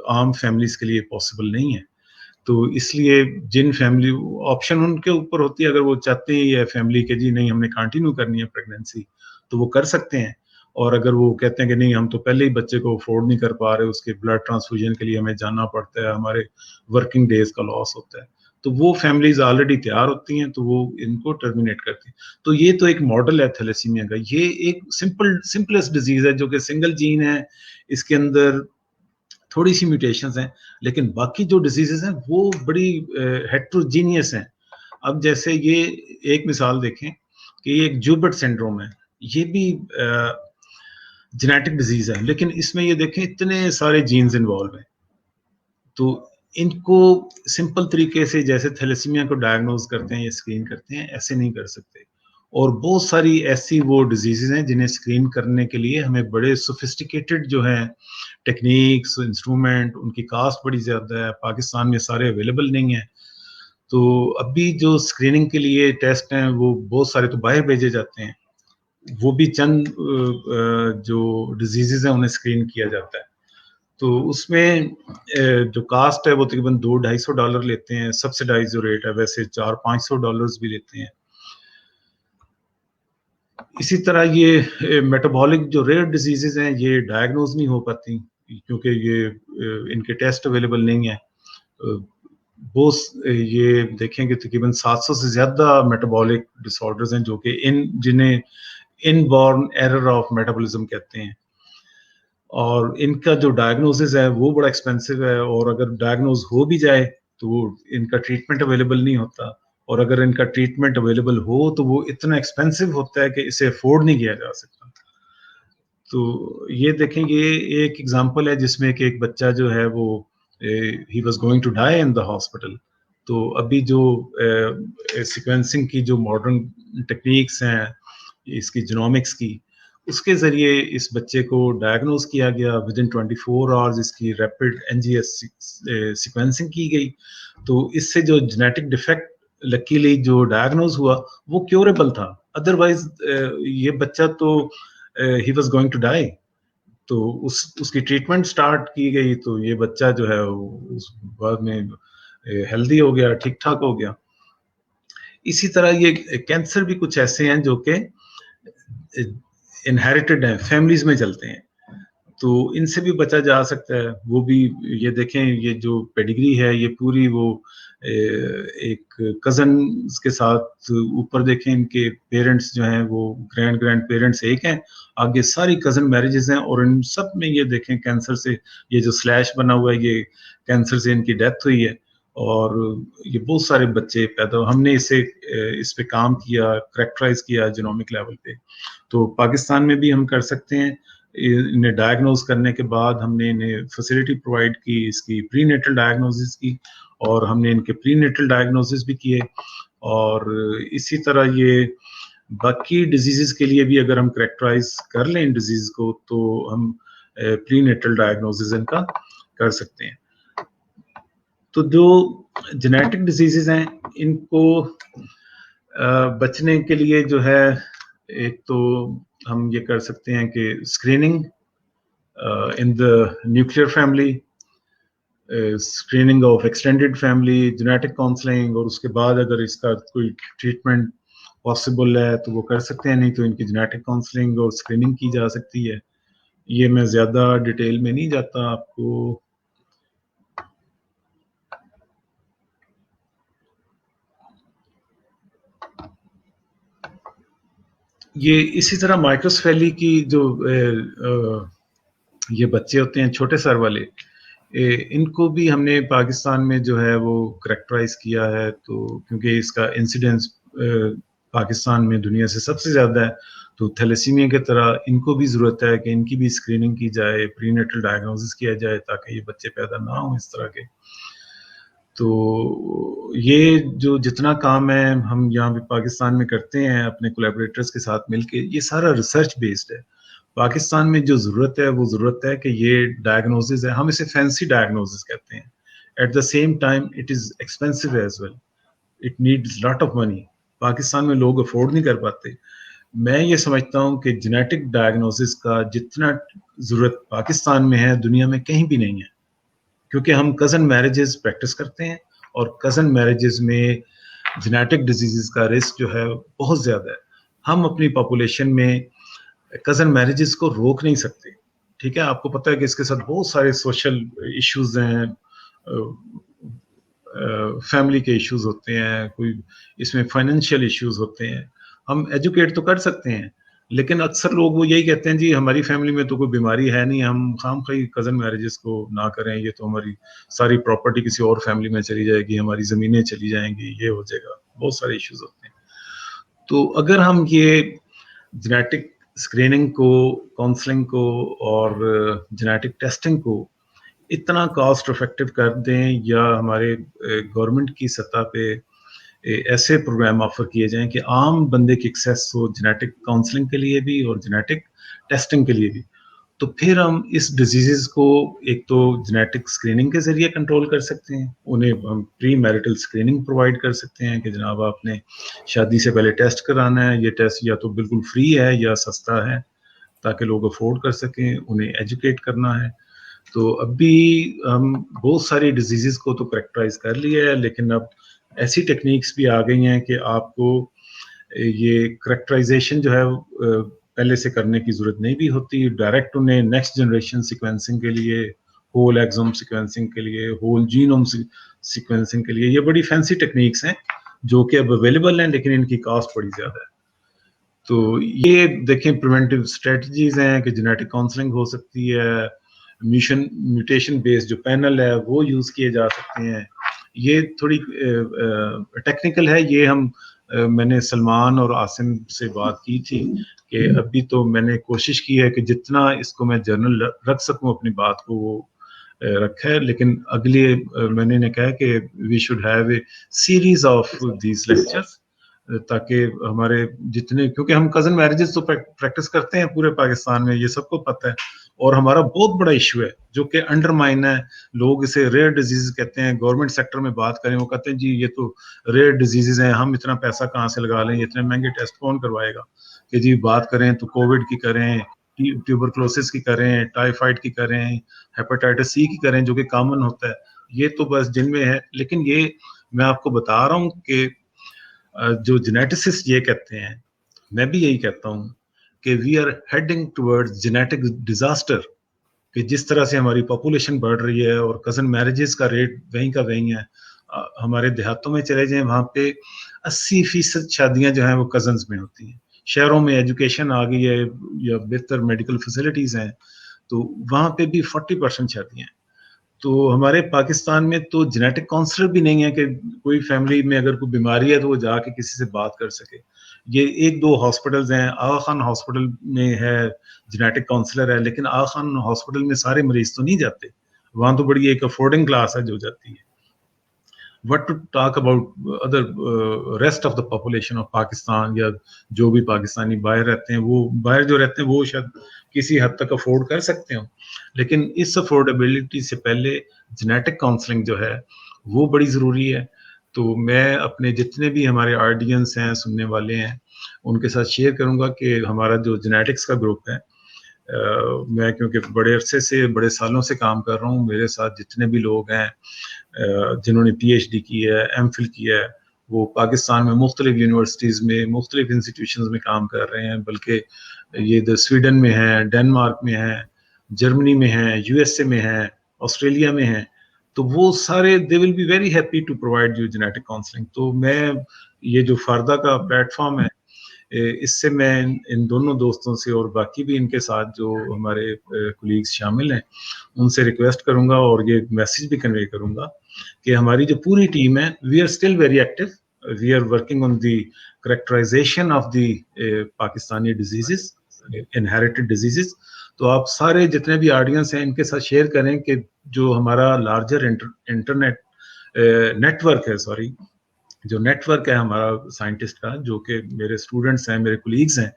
عام فیملیز کے لیے پاسبل نہیں ہے. تو اس لیے جن فیملی آپشن ان کے اوپر ہوتی ہے، اگر وہ چاہتے ہیں یہ فیملی کہ جی نہیں ہم نے کنٹینیو کرنی ہے پریگنینسی تو وہ کر سکتے ہیں. اور اگر وہ کہتے ہیں کہ نہیں ہم تو پہلے ہی بچے کو افورڈ نہیں کر پا رہے، اس کے بلڈ ٹرانسفیوژن کے لیے ہمیں جانا پڑتا ہے، ہمارے ورکنگ ڈیز کا لاس ہوتا ہے، تو وہ فیملیز آلریڈی تیار ہوتی ہیں تو وہ ان کو ٹرمینیٹ کرتی ہیں. تو یہ تو ایک ماڈل ہے تھیلیسیمیا کا. یہ ایک سمپلسٹ ڈیزیز ہے جو کہ سنگل جین ہے، اس کے اندر تھوڑی سی میوٹیشنز ہیں، لیکن باقی جو ڈیزیزز ہیں وہ بڑی ہیٹروجینیس ہیں. اب جیسے یہ ایک مثال دیکھیں کہ یہ ایک جوبرٹ سنڈروم ہے، یہ بھی جینیٹک ڈیزیز ہے، لیکن اس میں یہ دیکھیں اتنے سارے جینز انوالو ہیں. تو ان کو سمپل طریقے سے جیسے تھیلیسیمیا کو ڈائگنوز کرتے ہیں یا اسکرین کرتے ہیں ایسے نہیں کر سکتے. اور بہت ساری ایسی وہ ڈیزیزز ہیں جنہیں اسکرین کرنے کے لیے ہمیں بڑے سوفسٹیکیٹڈ جو ہیں ٹیکنیکس، انسٹرومنٹ، ان کی کاسٹ بڑی زیادہ ہے، پاکستان میں سارے اویلیبل نہیں ہیں. تو ابھی جو اسکریننگ کے لیے ٹیسٹ ہیں وہ بہت سارے تو باہر بھیجے جاتے ہیں، وہ بھی چند جو ڈیزیزز ہیں انہیں اسکرین کیا جاتا ہے. تو اس میں جو کاسٹ ہے وہ تقریباً $200-250 لیتے ہیں، سبسڈائز جو ریٹ ہے، ویسے $400-500 بھی لیتے ہیں. اسی طرح یہ میٹابولک جو ریئر ڈیزیزز ہیں یہ ڈائگنوز نہیں ہو پاتی کیونکہ یہ ان کے ٹیسٹ اویلیبل نہیں ہیں. یہ دیکھیں کہ تقریباً 700 سے زیادہ میٹابولک ڈس آرڈرز ہیں جو کہ جنہیں ان بورن ایرر آف میٹابولزم کہتے ہیں، اور ان کا جو ڈائگنوسز ہے وہ بڑا ایکسپینسو ہے. اور اگر ڈائگنوز ہو بھی جائے تو وہ ان کا ٹریٹمنٹ اویلیبل نہیں ہوتا، اور اگر ان کا ٹریٹمنٹ اویلیبل ہو تو وہ اتنا ایکسپینسو ہوتا ہے کہ اسے افورڈ نہیں کیا جا سکتا. تو یہ دیکھیں یہ ایک ایگزامپل ہے جس میں کہ ایک بچہ جو ہے وہ he was going to die in the hospital. تو ابھی جو سیکوینسنگ کی جو ماڈرن ٹیکنیکس ہیں اس کی جینومکس کی، اس کے ذریعے اس بچے کو ڈائگنوز کیا گیا. ودن 24 آورز اس کی ریپڈ NGS سیکوینسنگ کی گئی. تو اس سے جو جینیٹک ڈیفیکٹ لکیلی جو ڈائگنوز ہوا وہ کیوریبل تھا، ادروائز یہ بچہ تو he was going to die. تو اس کی ٹریٹمنٹ سٹارٹ کی گئی تو یہ بچہ جو ہے اس بعد میں ہیلدی ہو گیا، ٹھیک ٹھاک ہو گیا. اسی طرح یہ کینسر بھی کچھ ایسے ہیں جو کہ انہیریٹڈ ہیں، فیملیز میں چلتے ہیں. تو ان سے بھی بچا جا سکتا ہے. وہ بھی یہ دیکھیں یہ جو پیڈیگری ہے یہ پوری وہ ایک کزنس کے ساتھ اوپر دیکھیں ان کے پیرنٹس جو ہیں وہ گرینڈ پیرنٹس ایک ہیں, آگے ساری کزن میرجز ہیں, اور ان سب میں یہ دیکھیں کینسر سے یہ جو سلیش بنا ہوا ہے یہ کینسر سے ان کی ڈیتھ ہوئی ہے, اور یہ بہت سارے بچے پیدا ہم نے اس پہ کام کیا, کریکٹرائز کیا جینومک لیول پہ. تو پاکستان میں بھی ہم کر سکتے ہیں. انہیں ڈائگنوز کرنے کے بعد ہم نے انہیں فیسلٹی پرووائڈ کی اس کی پری نیٹل ڈائگنوزس کی, اور ہم نے ان کے پری نیٹل ڈائگنوزس بھی کیے. اور اسی طرح یہ باقی ڈیزیزز کے لیے بھی اگر ہم کریکٹرائز کر لیں ان ڈیزیز کو تو ہم پری نیٹل ڈائگنوزز ان کا کر سکتے ہیں. تو جو جینیٹک ڈیزیزز ہیں ان کو بچنے کے لیے جو ہے ایک تو ہم یہ کر سکتے ہیں کہ screening in the nuclear family, screening of extended family, genetic counselling, اور اس کے بعد اگر اس کا کوئی ٹریٹمنٹ پاسبل ہے تو وہ کر سکتے ہیں, نہیں تو ان کی جینیٹک کاؤنسلنگ اور اسکریننگ کی جا سکتی ہے. یہ میں زیادہ ڈیٹیل میں نہیں جاتا آپ کو. یہ اسی طرح مائکروسفیلی کی جو یہ بچے ہوتے ہیں چھوٹے سر والے, ان کو بھی ہم نے پاکستان میں جو ہے وہ کریکٹرائز کیا ہے. تو کیونکہ اس کا انسیڈنس پاکستان میں دنیا سے سب سے زیادہ ہے, تو تھیلیسیمیا کی طرح ان کو بھی ضرورت ہے کہ ان کی بھی اسکریننگ کی جائے, پری نیٹل ڈائگنوسس کیا جائے تاکہ یہ بچے پیدا نہ ہوں اس طرح کے. تو یہ جو جتنا کام ہے ہم یہاں پہ پاکستان میں کرتے ہیں اپنے کولیبریٹرز کے ساتھ مل کے, یہ سارا ریسرچ بیسڈ ہے. پاکستان میں جو ضرورت ہے وہ ضرورت ہے کہ یہ ڈائگنوسس ہے, ہم اسے فینسی ڈائگنوسس کہتے ہیں. At the same time it is expensive as well, it needs lot of money. Pakistan میں لوگ افورڈ نہیں کر پاتے. میں یہ سمجھتا ہوں کہ جینیٹک ڈائگنوسس کا جتنا ضرورت پاکستان میں ہے دنیا میں کہیں بھی نہیں ہے, کیونکہ ہم کزن میرجز پریکٹس کرتے ہیں, اور کزن میرجز میں جینیٹک ڈیزیزز کا رسک جو ہے بہت زیادہ ہے. ہم اپنی پاپولیشن میں کزن میرجز کو روک نہیں سکتے. ٹھیک ہے, آپ کو پتہ ہے کہ اس کے ساتھ بہت سارے سوشل ایشوز ہیں, فیملی کے ایشوز ہوتے ہیں, کوئی اس میں فائنینشیل ایشوز ہوتے ہیں. ہم ایجوکیٹ تو کر سکتے ہیں, لیکن اکثر لوگ وہ یہی کہتے ہیں جی ہماری فیملی میں تو کوئی بیماری ہے نہیں, ہم خواہی کزن میرجز کو نہ کریں, یہ تو ہماری ساری پراپرٹی کسی اور فیملی میں چلی جائے گی, ہماری زمینیں چلی جائیں گی, یہ ہو جائے گا. بہت سارے ایشوز ہوتے ہیں. تو اگر ہم یہ جینیٹک اسکریننگ کو, کاؤنسلنگ کو اور جینیٹک ٹیسٹنگ کو اتنا کاسٹ افیکٹو کر دیں, یا ہمارے گورنمنٹ کی سطح پہ ایسے پروگرام آفر کیے جائیں کہ عام بندے کی ایکسیس ہو جینیٹک کاؤنسلنگ کے لیے بھی اور جینیٹک ٹیسٹنگ کے لیے بھی, تو پھر ہم اس ڈیزیزز کو ایک تو جینیٹک اسکریننگ کے ذریعے کنٹرول کر سکتے ہیں. انہیں ہم پری میرٹل اسکریننگ پرووائڈ کر سکتے ہیں کہ جناب آپ نے شادی سے پہلے ٹیسٹ کرانا ہے, یہ ٹیسٹ یا تو بالکل فری ہے یا سستا ہے تاکہ لوگ افورڈ کر سکیں. انہیں ایجوکیٹ کرنا ہے. تو اب بھی ہم بہت ساری ڈیزیزز کو تو کریکٹرائز کر لیا ہے, لیکن اب ایسی ٹیکنیکس بھی آ گئی ہیں کہ آپ کو یہ کریکٹرائزیشن جو ہے پہلے سے کرنے کی ضرورت نہیں بھی ہوتی. ڈائریکٹ انہیں نیکسٹ جنریشن سیکوینسنگ کے لیے, ہول ایگزوم سیکوینسنگ کے لیے, ہول جینوم سیکوینسنگ کے لیے, یہ بڑی فینسی ٹیکنیکس ہیں جو کہ اب اویلیبل ہیں, لیکن ان کی کاسٹ بڑی زیادہ ہے. تو یہ دیکھیں پریونٹیو اسٹریٹجیز ہیں کہ جینیٹک کاؤنسلنگ ہو سکتی ہے, میوٹیشن بیس جو پینل ہے وہ یوز کیے جا سکتے ہیں. یہ تھوڑی ٹیکنیکل ہے. یہ میں نے سلمان اور عاصم سے بات کی تھی کہ ابھی تو میں نے کوشش کی ہے کہ جتنا اس کو میں جرنل رکھ سکوں اپنی بات کو وہ رکھا ہے, لیکن اگلی میں نے کہا کہ we should have a series of these lectures, تاکہ ہمارے جتنے, کیونکہ ہم کزن میرجز تو پریکٹس کرتے ہیں پورے پاکستان میں, یہ سب کو پتہ ہے, اور ہمارا بہت بڑا ایشو ہے جو کہ انڈرمائن ہے. لوگ اسے ریئر ڈیزیز کہتے ہیں. گورنمنٹ سیکٹر میں بات کریں وہ کہتے ہیں جی یہ تو ریئر ڈیزیزز ہیں, ہم اتنا پیسہ کہاں سے لگا لیں, اتنے مہنگے ٹیسٹ کون کروائے گا. کہ جی بات کریں تو کووڈ کی کریں, ٹیوبرکلوسس کی کریں, ٹائیفائڈ کی کریں, ہیپاٹائٹس سی کی کریں جو کہ کامن ہوتا ہے, یہ تو بس جن میں ہے. لیکن یہ میں آپ کو بتا رہا ہوں کہ جو جینیٹسسٹ یہ کہتے ہیں, میں بھی یہی کہتا ہوں کہ we are heading toward genetic disaster. کہ جس طرح سے ہماری پاپولیشن بڑھ رہی ہے اور کزن میرجز کا ریٹ وہیں کا وہیں ہے. ہمارے دیہاتوں میں چلے جائیں, وہاں پہ 80% شادیاں جو ہیں وہ کزنز میں ہوتی ہیں. شہروں میں ایجوکیشن آ گئی ہے یا بہتر میڈیکل فیسلٹیز ہیں, تو وہاں پہ بھی 40% شادیاں ہیں. تو ہمارے پاکستان میں تو جینیٹک کاؤنسلر بھی نہیں ہے کہ کوئی فیملی میں اگر کوئی بیماری ہے تو وہ جا کے کسی سے بات کر سکے. یہ 1-2 ہاسپٹلز ہیں, آغا خان ہاسپٹل میں ہے جینیٹک کاؤنسلر ہے, لیکن آغا خان ہاسپٹل میں سارے مریض تو نہیں جاتے, وہاں تو بڑی ایک افورڈنگ کلاس ہے جو جاتی ہے. What to talk about other rest of the population of Pakistan, یا جو بھی پاکستانی باہر رہتے ہیں, وہ باہر جو رہتے ہیں وہ شاید کسی حد تک افورڈ کر سکتے ہوں, لیکن اس افورڈیبلٹی سے پہلے جینیٹک کاؤنسلنگ جو ہے وہ بڑی ضروری ہے. تو میں اپنے جتنے بھی ہمارے آڈینس ہیں, سننے والے ہیں, ان کے ساتھ شیئر کروں گا کہ ہمارا جو جینیٹکس کا گروپ ہے, میں کیونکہ بڑے عرصے سے بڑے سالوں سے کام کر رہا ہوں, میرے ساتھ جتنے بھی لوگ ہیں جنہوں نے پی ایچ ڈی کی ہے, ایم فل کیا ہے, وہ پاکستان میں مختلف یونیورسٹیز میں مختلف انسٹیٹیوشنز میں کام کر رہے ہیں. بلکہ یہ سویڈن میں ہیں, ڈنمارک میں ہیں, جرمنی میں ہیں, یو ایس اے میں ہیں, آسٹریلیا میں ہیں. تو وہ سارے they will be very happy to provide you genetic counselling. تو میں یہ جو فاردہ کا پلیٹ فارم ہے, اس سے میں ان دونوں دوستوں سے اور باقی بھی ان کے ساتھ جو ہمارے کولیگز شامل ہیں ان سے ریکویسٹ کروں گا اور یہ میسیج بھی کنوے کروں گا کہ ہماری جو پوری ٹیم ہے, we are still very active, we are working on the characterisation of the Pakistani diseases, inherited diseases. تو آپ سارے جتنے بھی آڈینس ہیں ان کے ساتھ شیئر کریں کہ جو ہمارا لارجر انٹرنیٹ نیٹ ورک ہے, جو نیٹ ورک ہے ہمارا سائنٹسٹ کا, جو کہ میرے اسٹوڈنٹس ہیں, میرے کولیگز ہیں,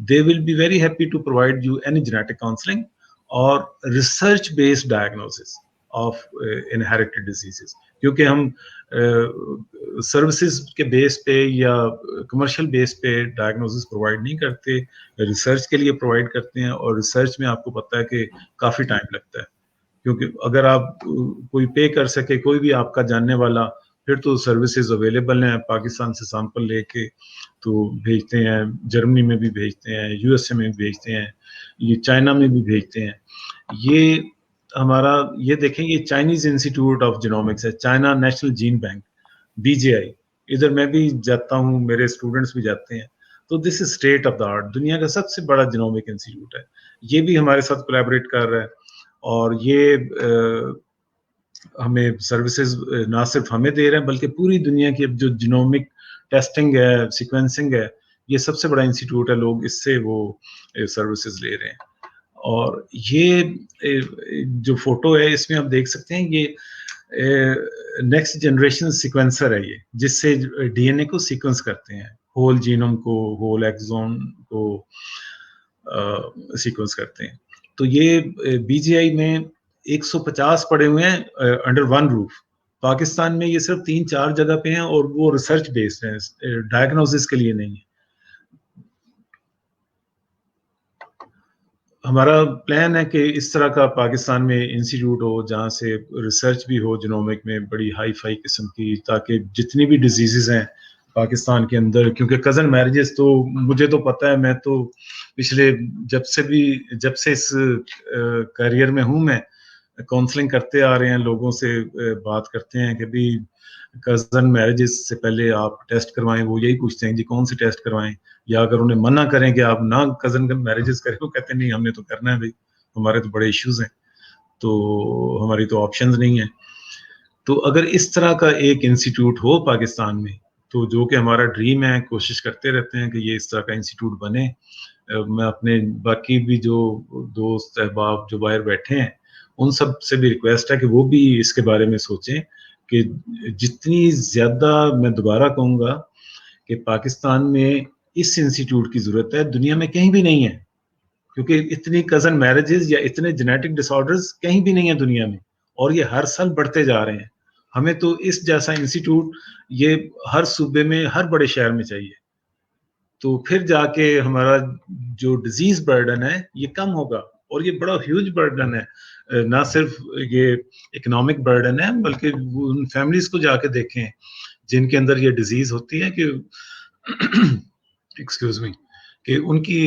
they will be very happy to provide you any genetic counselling اور research based diagnosis of inherited diseases. کیونکہ ہم سروسز کے بیس پہ یا کمرشل بیس پہ ڈائگنوسس پرووائڈ نہیں کرتے, ریسرچ کے لیے پرووائڈ کرتے ہیں. اور ریسرچ میں آپ کو پتہ ہے کہ کافی ٹائم لگتا ہے, کیونکہ اگر آپ کوئی پے کر سکے, کوئی بھی آپ کا جاننے والا, پھر تو سروسز اویلیبل ہیں. پاکستان سے سیمپل لے کے تو بھیجتے ہیں, جرمنی میں بھی بھیجتے ہیں, یو ایس اے میں بھی بھیجتے ہیں, یہ چائنا میں بھی بھیجتے ہیں. یہ ہمارا یہ دیکھیں, یہ چائنیز انسٹیٹیوٹ آف جینومکس ہے, China national gene bank, BJI. ادھر میں بھی جاتا ہوں, میرے اسٹوڈنٹس بھی جاتے ہیں. تو دس از اسٹیٹ آف دا آرٹ, دنیا کا سب سے بڑا جینومک انسٹیٹیوٹ ہے. یہ بھی ہمارے ساتھ کولیبریٹ کر رہا ہے, اور یہ ہمیں سروسز نہ صرف ہمیں دے رہے ہیں بلکہ پوری دنیا کی اب جو جینومک ٹیسٹنگ ہے, سیکوینسنگ ہے, یہ سب سے بڑا انسٹیٹیوٹ ہے. لوگ اس سے وہ سروسز لے رہے ہیں. اور یہ جو فوٹو ہے اس میں آپ دیکھ سکتے ہیں, یہ نیکسٹ جنریشن سیکوینسر ہے, یہ جس سے DNA کو سیکوینس کرتے ہیں, ہول جینوم کو, ہول ایکسون کو سیکوینس کرتے ہیں. تو یہ BJI میں 150 پڑے ہوئے ہیں انڈر ون روف. پاکستان میں یہ صرف 3-4 جگہ پہ ہیں, اور وہ ریسرچ بیسڈ ہیں, ڈائگنوسس کے لیے نہیں ہے. ہمارا پلان ہے کہ اس طرح کا پاکستان میں انسٹیٹیوٹ ہو جہاں سے ریسرچ بھی ہو جینومک میں بڑی ہائی فائی قسم کی, تاکہ جتنی بھی ڈیزیزز ہیں پاکستان کے اندر, کیونکہ کزن میرجز تو مجھے تو پتہ ہے, میں تو پچھلے جب سے اس کیریئر میں ہوں, میں کاؤنسلنگ کرتے آ رہے ہیں, لوگوں سے بات کرتے ہیں کہ بھی کزن میرجز سے پہلے آپ ٹیسٹ کروائیں. وہ یہی پوچھتے ہیں جی کون سے ٹیسٹ کروائیں, یا اگر انہیں منع کریں کہ آپ نہ کزن میرجز کریں, وہ کہتے ہیں نہیں ہم نے تو کرنا ہے بھائی, ہمارے تو بڑے ایشوز ہیں, تو ہماری تو آپشنز نہیں ہیں. تو اگر اس طرح کا ایک انسٹیٹیوٹ ہو پاکستان میں, تو جو کہ ہمارا ڈریم ہے, کوشش کرتے رہتے ہیں کہ یہ اس طرح کا انسٹیٹیوٹ بنے. میں اپنے باقی بھی جو دوست احباب جو باہر بیٹھے ہیں ان سب سے بھی ریکویسٹ ہے کہ وہ بھی اس کے بارے میں سوچیں کہ جتنی زیادہ, میں دوبارہ کہوں گا کہ پاکستان میں اس انسٹیٹیوٹ کی ضرورت ہے, دنیا میں کہیں بھی نہیں ہے, کیونکہ اتنی کزن میرجز یا اتنے جینیٹک ڈس آرڈرز کہیں بھی نہیں ہیں دنیا میں, اور یہ ہر سال بڑھتے جا رہے ہیں. ہمیں تو اس جیسا انسٹیٹیوٹ یہ ہر صوبے میں, ہر بڑے شہر میں چاہیے, تو پھر جا کے ہمارا جو ڈیزیز برڈن ہے یہ کم ہوگا. اور یہ بڑا ہیوج برڈن ہے, نہ صرف یہ اکنامک برڈن ہے, بلکہ ان فیملیز کو جا کے دیکھیں جن کے اندر یہ ڈیزیز ہوتی ہے کہ ایکسکیوز می, کہ ان کی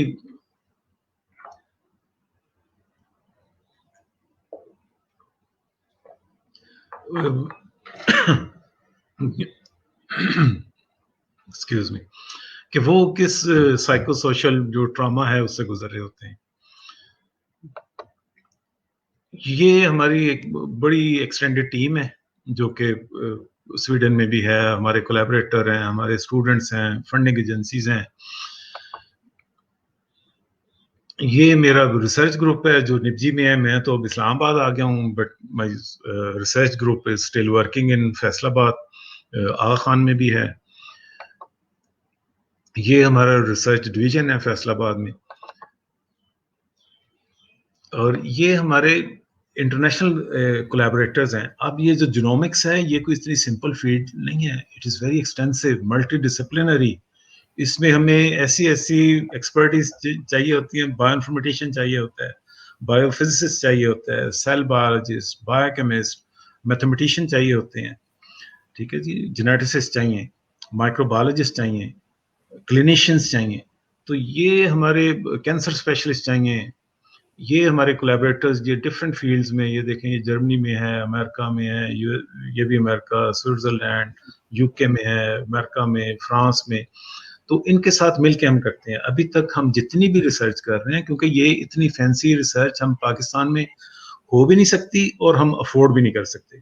ایکسکیوز می کہ وہ کس سائیکو سوشل جو ٹراما ہے اس سے گزر رہے ہوتے ہیں. یہ ہماری ایک بڑی ایکسٹینڈیڈ ٹیم ہے جو کہ سویڈن میں بھی ہے, ہمارے کولیبریٹر ہیں, ہمارے اسٹوڈنٹس ہیں, فنڈنگ ایجنسیز ہیں. یہ میرا ریسرچ گروپ ہے جو نبجی میں ہے. میں تو اب اسلام آباد آ گیا ہوں, but my research group is still working in Faisal آباد, آغا خان میں بھی ہے. یہ ہمارا ریسرچ ڈویژن ہے فیصل آباد میں. اور یہ ہمارے انٹرنیشنل کولیبریٹرز ہیں. اب یہ جو جینومکس ہے یہ کوئی اتنی سمپل فیلڈ نہیں ہے. It is very extensive, multidisciplinary. اس میں ہمیں ایسی ایکسپرٹیز چاہیے ہوتی ہیں. بایو انفارمیٹیشن چاہیے ہوتا ہے, بایو فزسسٹ چاہیے ہوتا ہے, cell biologist, biochemist, mathematician چاہیے ہوتے ہیں, ٹھیک ہے جی, جینیٹسسٹ چاہیے, مائکرو بایولوجسٹ چاہیے, کلینیشینس چاہیے. تو یہ ہمارے کینسر اسپیشلسٹ چاہیے. یہ ہمارے کولیبریٹرز یہ ڈفرینٹ فیلڈز میں, یہ دیکھیں یہ جرمنی میں ہے, امریکہ میں ہے, یہ بھی امریکہ, سوئٹزرلینڈ, یو کے میں ہے, امریکہ میں, فرانس میں. تو ان کے ساتھ مل کے ہم کرتے ہیں. ابھی تک ہم جتنی بھی ریسرچ کر رہے ہیں, کیونکہ یہ اتنی فینسی ریسرچ ہم پاکستان میں ہو بھی نہیں سکتی اور ہم افورڈ بھی نہیں کر سکتے,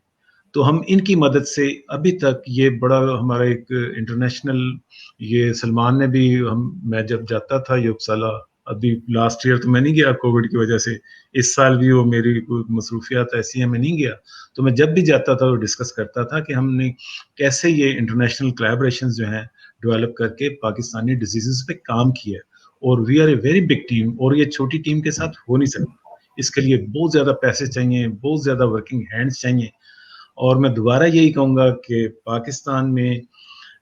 تو ہم ان کی مدد سے ابھی تک یہ بڑا ہمارا ایک انٹرنیشنل, یہ سلمان نے بھی, میں جب جاتا تھا یہ اپسالہ, ابھی لاسٹ ایئر تو میں نہیں گیا کووڈ کی وجہ سے, اس سال بھی وہ میری مصروفیات ایسی ہیں میں نہیں گیا, تو میں جب بھی جاتا تھا وہ ڈسکس کرتا تھا کہ ہم نے کیسے یہ انٹرنیشنل کولیبریشنز جو ہیں ڈیولپ کر کے پاکستانی ڈیزیزز پہ کام کیا. اور we are a very big team, اور یہ چھوٹی ٹیم کے ساتھ ہو نہیں سکتا. اس کے لیے بہت زیادہ پیسے چاہیے, بہت زیادہ ورکنگ ہینڈز چاہیے. اور میں دوبارہ یہی کہوں گا کہ پاکستان میں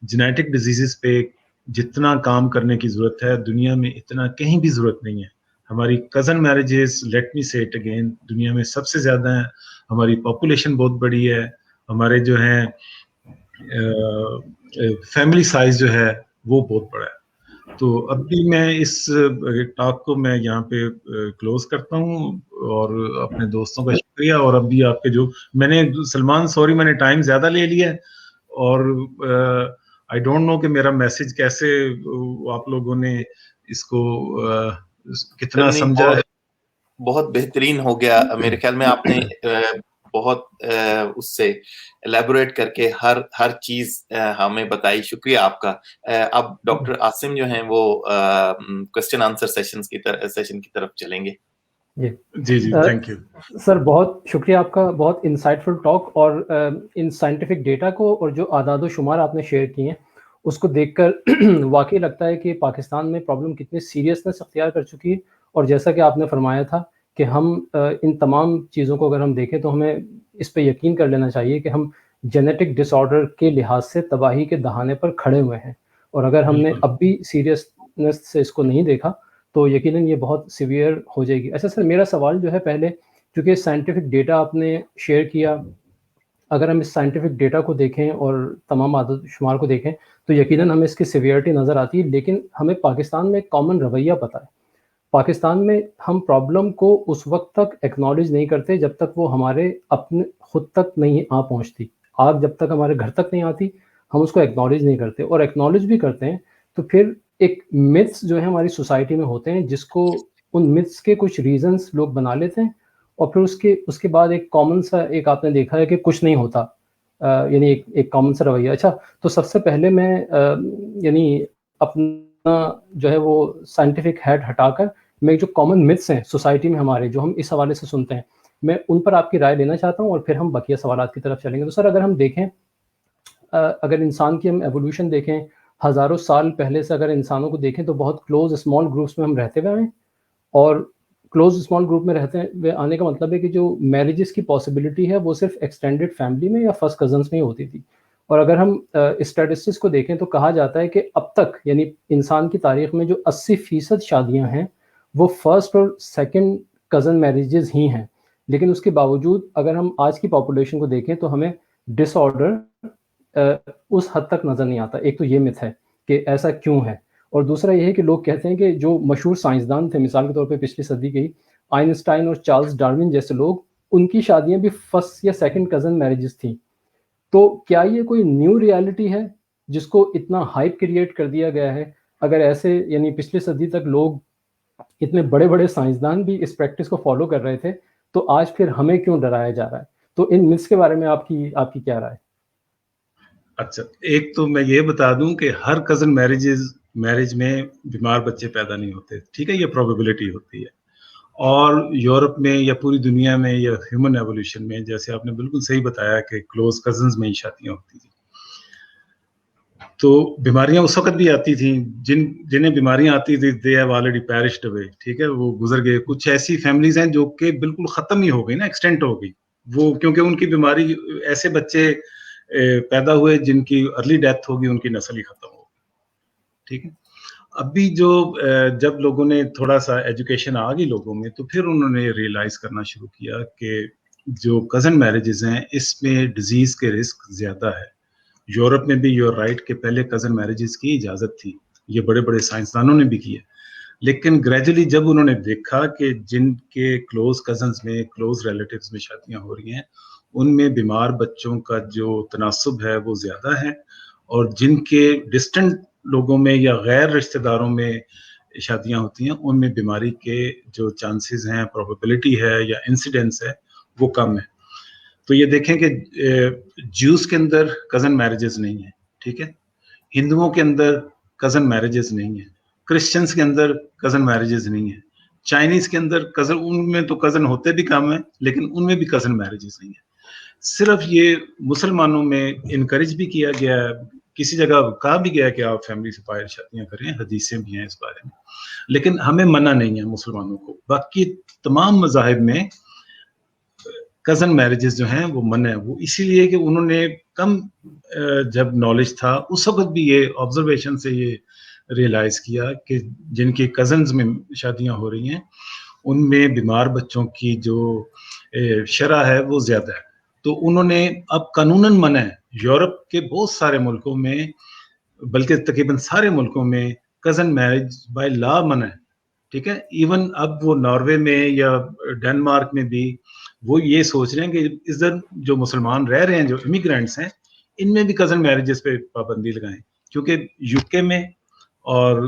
جینیٹک ڈیزیزز پہ جتنا کام کرنے کی ضرورت ہے دنیا میں اتنا کہیں بھی ضرورت نہیں ہے. ہماری کزن میرجز, لیٹ می سے اٹ اگین, دنیا میں سب سے زیادہ ہیں. ہماری پاپولیشن بہت بڑی ہے. ہمارے جو ہیں فیملی سائز جو ہے وہ بہت بڑا ہے. تو اب بھی میں اس ٹاک کو میں یہاں پہ کلوز کرتا ہوں, اور اپنے دوستوں کا شکریہ. اور اب بھی آپ کے جو میں نے, سلمان سوری میں نے ٹائم زیادہ لے لیا ہے, اور آئی ڈونٹ نو کہ میرا میسج کیسے آپ لوگوں نے اس کو کتنا سمجھا ہے. بہت بہترین ہو گیا میرے خیال میں. آپ نے بہت اس سے الیبوریٹ کر کے ہر چیز ہمیں بتائی. شکریہ آپ کا. اب ڈاکٹر عاصم جو ہیں وہ کوسچن آنسر سیشن کی طرف چلیں گے. جی جی, تھینک یو سر. بہت شکریہ آپ کا, بہت انسائٹ فل ٹاک. اور ان سائنٹیفک ڈیٹا کو اور جو اعداد و شمار آپ نے شیئر کیے ہیں اس کو دیکھ کر واقعی لگتا ہے کہ پاکستان میں پرابلم کتنی سیریسنس اختیار کر چکی ہے. اور جیسا کہ آپ نے فرمایا تھا کہ ہم ان تمام چیزوں کو اگر ہم دیکھیں تو ہمیں اس پہ یقین کر لینا چاہیے کہ ہم جینیٹک ڈس آرڈر کے لحاظ سے تباہی کے دہانے پر کھڑے ہوئے ہیں. اور اگر ہم نے اب بھی سیریسنس سے اس کو نہیں دیکھا تو یقیناً یہ بہت سیویئر ہو جائے گی. اچھا سر, میرا سوال جو ہے پہلے, چونکہ سائنٹیفک ڈیٹا آپ نے شیئر کیا, اگر ہم اس سائنٹیفک ڈیٹا کو دیکھیں اور تمام عدد شمار کو دیکھیں تو یقیناً ہمیں اس کی سیویئرٹی نظر آتی ہے. لیکن ہمیں پاکستان میں ایک کامن رویہ پتہ ہے. پاکستان میں ہم پرابلم کو اس وقت تک ایکنالج نہیں کرتے جب تک وہ ہمارے اپنے خود تک نہیں پہنچتی. آگ جب تک ہمارے گھر تک نہیں آتی ہم اس کو ایکنالج نہیں کرتے, اور ایکنالج بھی کرتے ہیں تو پھر ایک متس جو ہے ہماری سوسائٹی میں ہوتے ہیں جس کو ان متس کے کچھ ریزنس لوگ بنا لیتے ہیں, اور پھر اس کے بعد ایک کامن سا ایک آپ نے دیکھا ہے کہ کچھ نہیں ہوتا, یعنی ایک کامن سا رویہ. اچھا, تو سب سے پہلے میں یعنی اپنا جو ہے وہ سائنٹیفک ہیڈ ہٹا کر میں جو کامن متس ہیں سوسائٹی میں ہمارے, جو ہم اس حوالے سے سنتے ہیں, میں ان پر آپ کی رائے لینا چاہتا ہوں, اور پھر ہم بقیہ سوالات کی طرف چلیں گے. تو سر اگر ہم دیکھیں, اگر انسان کی ہم ایولیوشن دیکھیں, ہزاروں سال پہلے سے اگر انسانوں کو دیکھیں تو بہت کلوز اسمال گروپس میں ہم رہتے ہوئے ہیں. اور کلوز اسمال گروپ میں رہتے ہوئے آنے کا مطلب ہے کہ جو میرجز کی پاسبلٹی ہے وہ صرف ایکسٹینڈیڈ فیملی میں یا فرسٹ کزنس میں ہی ہوتی تھی. اور اگر ہم اسٹیٹسٹکس کو دیکھیں تو کہا جاتا ہے کہ اب تک یعنی انسان کی تاریخ میں جو 80% شادیاں ہیں وہ فرسٹ اور سیکنڈ کزن میرجز ہی ہیں. لیکن اس کے باوجود اگر ہم آج کی پاپولیشن کو دیکھیں تو ہمیں ڈس آرڈر اس حد تک نظر نہیں آتا. ایک تو یہ مت ہے کہ ایسا کیوں ہے, اور دوسرا یہ ہے کہ لوگ کہتے ہیں کہ جو مشہور سائنسدان تھے, مثال کے طور پہ پچھلی صدی کے ہی آئنسٹائن اور چارلز ڈارون جیسے لوگ, ان کی شادیاں بھی فرسٹ یا سیکنڈ کزن میرجز تھیں. تو کیا یہ کوئی نیو ریالٹی ہے جس کو اتنا ہائپ کریٹ کر دیا گیا ہے؟ اگر ایسے یعنی پچھلی صدی تک لوگ اتنے بڑے بڑے سائنسدان بھی اس پریکٹس کو فالو کر رہے تھے, تو آج پھر ہمیں کیوں ڈرایا جا رہا ہے؟ تو ان متس کے بارے میں آپ کی کیا رائے؟ اچھا, ایک تو میں یہ بتا دوں کہ ہر کزن میرج میں بیمار بچے پیدا نہیں ہوتے, ٹھیک ہے, یہ پروبیبلٹی ہوتی ہے. اور یورپ میں یا پوری دنیا میں یا ہیومن ایولیوشن میں, جیسے آپ نے بالکل صحیح بتایا کہ کلوز کزنز میں ہی شادیاں ہوتی تھیں. تو بیماریاں اس وقت بھی آتی تھیں, جنہیں بیماریاں آتی تھی دے ہیو آلریڈی پیرشڈ اوے, ٹھیک ہے, وہ گزر گئے. کچھ ایسی فیملیز ہیں جو کہ بالکل ختم ہی ہو گئی نا, ایکسٹینٹ ہو گئی وہ, کیونکہ ان کی بیماری, ایسے بچے پیدا ہوئے جن کی ارلی ڈیتھ ہوگی, ان کی نسل ہی ختم ہوگی, ٹھیک ہے. ابھی جو جب لوگوں نے تھوڑا سا ایجوکیشن آ گئی لوگوں میں, تو پھر انہوں نے ریئلائز کرنا شروع کیا کہ جو کزن میرجز ہیں اس میں ڈیزیز کے رسک زیادہ ہے. یورپ میں بھی یور رائٹ کہ پہلے کزن میرجز کی اجازت تھی, یہ بڑے بڑے سائنسدانوں نے بھی کی ہے, لیکن گریجولی جب انہوں نے دیکھا کہ جن کے کلوز کزنز میں, کلوز ریلیٹیوز میں شادیاں ہو رہی ہیں, ان میں بیمار بچوں کا جو تناسب ہے وہ زیادہ ہے, اور جن کے ڈسٹنٹ لوگوں میں یا غیر رشتہ داروں میں شادیاں ہوتی ہیں ان میں بیماری کے جو چانسز ہیں, پروبیبلٹی ہے یا انسیڈنس ہے, وہ کم ہے. تو یہ دیکھیں کہ جیوز کے اندر کزن میرجز نہیں ہیں, ٹھیک ہے, ہندوؤں کے اندر کزن میرجز نہیں ہیں, کرسچنس کے اندر کزن میرجز نہیں ہیں, چائنیز کے اندر کزن, ان میں تو کزن ہوتے بھی کم ہیں لیکن ان میں بھی کزن میرجز نہیں ہیں. صرف یہ مسلمانوں میں انکریج بھی کیا گیا ہے, کسی جگہ کہا بھی گیا کہ آپ فیملی سے باہر شادیاں کریں, حدیثیں بھی ہیں اس بارے میں, لیکن ہمیں منع نہیں ہے مسلمانوں کو. باقی تمام مذاہب میں کزن میرجز جو ہیں وہ منع ہے, وہ اسی لیے کہ انہوں نے کم جب نالج تھا اس وقت بھی یہ آبزرویشن سے یہ ریئلائز کیا کہ جن کی کزنز میں شادیاں ہو رہی ہیں ان میں بیمار بچوں کی جو شرح ہے وہ زیادہ ہے. تو انہوں نے اب قانوناً منع ہے, یورپ کے بہت سارے ملکوں میں, بلکہ تقریباً سارے ملکوں میں کزن میرج بائی لا منع ہے, ٹھیک ہے. ایون اب وہ ناروے میں یا ڈنمارک میں بھی وہ یہ سوچ رہے ہیں کہ ادھر جو مسلمان رہ رہے ہیں, جو امیگرینٹس ہیں, ان میں بھی کزن میرجز پہ پابندی لگائیں, کیونکہ یو کے میں اور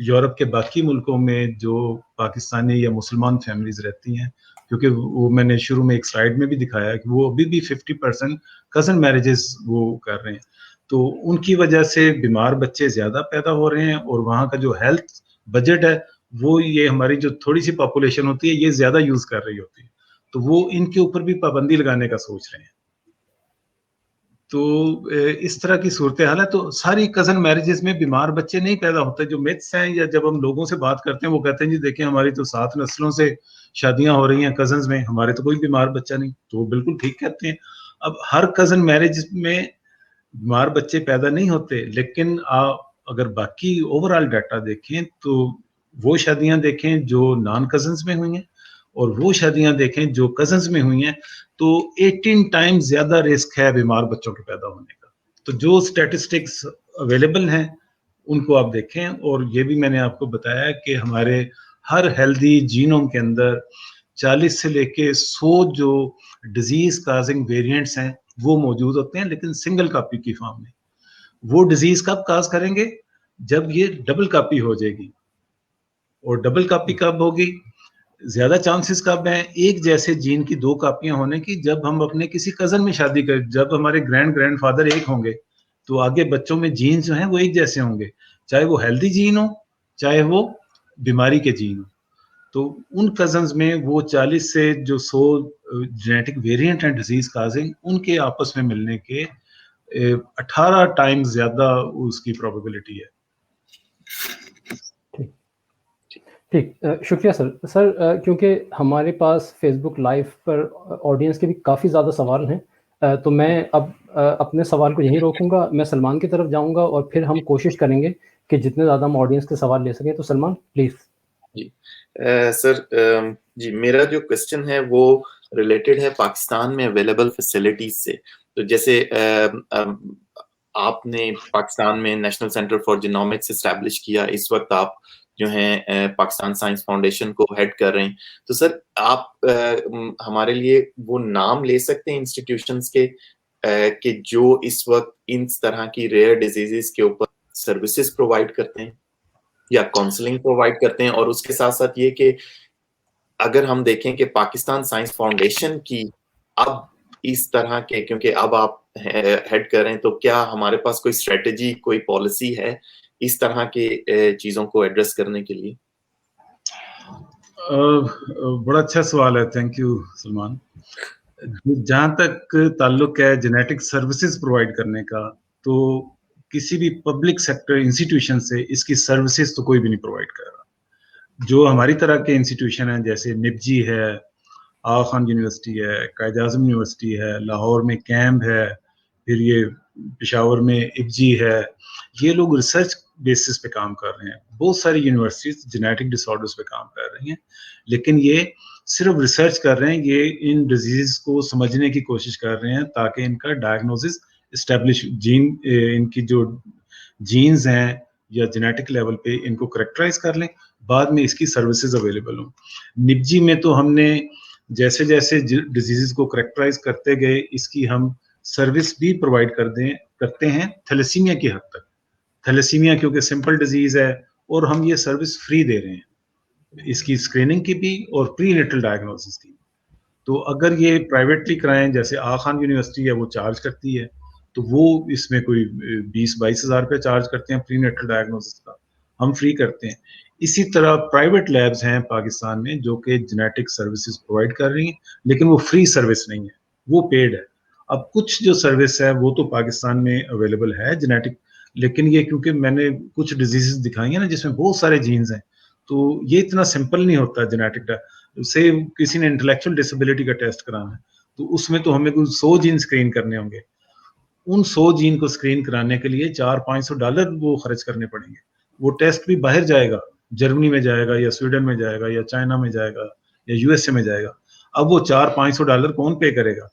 یورپ کے باقی ملکوں میں جو پاکستانی یا مسلمان فیملیز رہتی ہیں, کیونکہ وہ میں نے شروع میں ایک سلائیڈ میں بھی دکھایا کہ وہ ابھی بھی 50% کزن میرجز وہ کر رہے ہیں, تو ان کی وجہ سے بیمار بچے زیادہ پیدا ہو رہے ہیں, اور وہاں کا جو ہیلتھ بجٹ ہے وہ یہ ہماری جو تھوڑی سی پاپولیشن ہوتی ہے یہ زیادہ یوز کر رہی ہوتی ہے, تو وہ ان کے اوپر بھی پابندی لگانے کا سوچ رہے ہیں. تو اس طرح کی صورتحال ہے. تو ساری کزن میرجز میں بیمار بچے نہیں پیدا ہوتے. جو میتھس ہیں, یا جب ہم لوگوں سے بات کرتے ہیں وہ کہتے ہیں جی دیکھیں ہماری تو 7 نسلوں سے شادیاں ہو رہی ہیں کزنز میں, ہمارے تو کوئی بیمار بچہ نہیں, تو وہ بالکل ٹھیک کہتے ہیں. اب ہر کزن میرج میں بیمار بچے پیدا نہیں ہوتے, لیکن آپ اگر باقی اوور آل ڈیٹا دیکھیں تو وہ شادیاں دیکھیں جو نان کزنز میں ہوئی ہیں, اور وہ شادیاں دیکھیں جو کزنز میں ہوئی ہیں, تو 18 ٹائم زیادہ رسک ہے بیمار بچوں کے پیدا ہونے کا. تو جو سٹیٹسٹکس اویلیبل ہیں ان کو آپ دیکھیں, اور یہ بھی میں نے آپ کو بتایا کہ ہمارے ہر ہیلدی جینوم کے اندر 40 سے لے کے 100 جو ڈیزیز کازنگ ویریئنٹس ہیں وہ موجود ہوتے ہیں, لیکن سنگل کاپی کی فارم میں. وہ ڈیزیز کب کاز کریں گے؟ جب یہ ڈبل کاپی ہو جائے گی. اور ڈبل کاپی کب ہوگی؟ زیادہ چانسز کب ہیں ایک جیسے جین کی 2 کاپیاں ہونے کی؟ جب ہم اپنے کسی کزن میں شادی کریں, جب ہمارے گرینڈ فادر ایک ہوں گے تو آگے بچوں میں جینز جو ہیں وہ ایک جیسے ہوں گے, چاہے وہ ہیلدی جین ہو چاہے وہ بیماری کے جین ہو. تو ان کزنز میں وہ 40 سے جو 100 جینیٹک ویریئنٹ ہیں ڈیزیز کازنگ, ان کے آپس میں ملنے کے 18 ٹائم زیادہ اس کی پروبیبلٹی ہے. ٹھیک, شکریہ سر. کیونکہ ہمارے پاس فیس بک لائیو پر آڈینس کے بھی کافی زیادہ سوال ہیں, تو میں اب اپنے سوال کو یہیں روکوں گا, میں سلمان کی طرف جاؤں گا اور پھر ہم کوشش کریں گے کہ جتنے زیادہ ہم آڈینس کے سوال لے سکیں. تو سلمان پلیز. جی سر, جی میرا جو کوشچن ہے وہ ریلیٹڈ ہے پاکستان میں اویلیبل فیسلٹیز سے. تو جیسے آپ نے پاکستان میں national centre for genomics establish کیا, اس وقت آپ جو ہیں پاکستان سائنس فاؤنڈیشن کو ہیڈ کر رہے ہیں. تو سر آپ ہمارے لیے وہ نام لے سکتے ہیں انسٹیٹیوشنز کے کہ جو اس وقت ان طرح کی ریئر ڈیزیزز کے اوپر سروسز پرووائڈ کرتے ہیں یا کاؤنسلنگ پرووائڈ کرتے ہیں؟ اور اس کے ساتھ ساتھ یہ کہ اگر ہم دیکھیں کہ پاکستان سائنس فاؤنڈیشن کی اب اس طرح کے، کیونکہ اب آپ ہیڈ کر رہے ہیں، تو کیا ہمارے پاس کوئی اسٹریٹجی، کوئی پالیسی ہے اس طرح کی چیزوں کو ایڈریس کرنے کے لیے؟ بڑا اچھا سوال ہے، تھینک یو سلمان. جہاں تک تعلق ہے جینیٹک سروسز پرووائڈ کرنے کا، تو کسی بھی پبلک سیکٹر انسٹیٹیوشن سے اس کی سروسز تو کوئی بھی نہیں پرووائڈ کر رہا. جو ہماری طرح کے انسٹیٹیوشن ہیں جیسے نپجی ہے، آغا خان یونیورسٹی ہے، قائد اعظم یونیورسٹی ہے، لاہور میں کیمپ ہے، پھر یہ پشاور میں ابجی ہے، یہ لوگ ریسرچ بیسس پہ کام کر رہے ہیں. بہت ساری یونیورسٹیز جینیٹک ڈس آرڈرز پہ کام کر رہی ہیں، لیکن یہ صرف ریسرچ کر رہے ہیں، یہ ان ڈیزیز کو سمجھنے کی کوشش کر رہے ہیں تاکہ ان کا ڈائگنوسس اسٹیبلش، ان کی جو جینز ہیں یا جینیٹک لیول پہ ان کو کریکٹرائز کر لیں، بعد میں اس کی سروسز اویلیبل ہوں. نپجی میں تو ہم نے جیسے جیسے ڈیزیز کو کریکٹرائز کرتے گئے اس کی ہم سروس بھی پرووائڈ کرتے ہیں تھیلیسیمیا کی حد تک. تھیلیسیمیا کیونکہ سمپل ڈیزیز ہے اور ہم یہ سروس فری دے رہے ہیں، اس کی اسکریننگ کی بھی اور پری نیٹل ڈائگنوسس کی. تو اگر یہ پرائیویٹلی کرائیں، جیسے آغا خان یونیورسٹی ہے وہ چارج کرتی ہے، تو وہ اس میں کوئی 20-22 ہزار روپے چارج کرتے ہیں پری نیٹل ڈائگنوسس کا، ہم فری کرتے ہیں. اسی طرح پرائیویٹ لیبز ہیں پاکستان میں جو کہ جینیٹک سروسز پرووائڈ کر رہی ہیں، لیکن وہ فری سروس نہیں ہے، وہ پیڈ ہے. اب کچھ جو سروس ہے وہ تو پاکستان میں اویلیبل ہے جینیٹک، لیکن یہ کیونکہ میں نے کچھ ڈیزیزز دکھائی ہیں نا جس میں بہت سارے جینز ہیں، تو یہ اتنا سمپل نہیں ہوتا. جینیٹک سے کسی نے انٹلیکچوئل ڈسیبلٹی کا ٹیسٹ کرانا ہے تو اس میں تو ہمیں کوئی 100 جین اسکرین کرنے ہوں گے. ان 100 جین کو اسکرین کرانے کے لیے $400-500 وہ خرچ کرنے پڑیں گے. وہ ٹیسٹ بھی باہر جائے گا، جرمنی میں جائے گا یا سویڈن میں جائے گا یا چائنا میں جائے گا یا USA میں جائے گا. اب وہ $400-500 کون پے کرے گا؟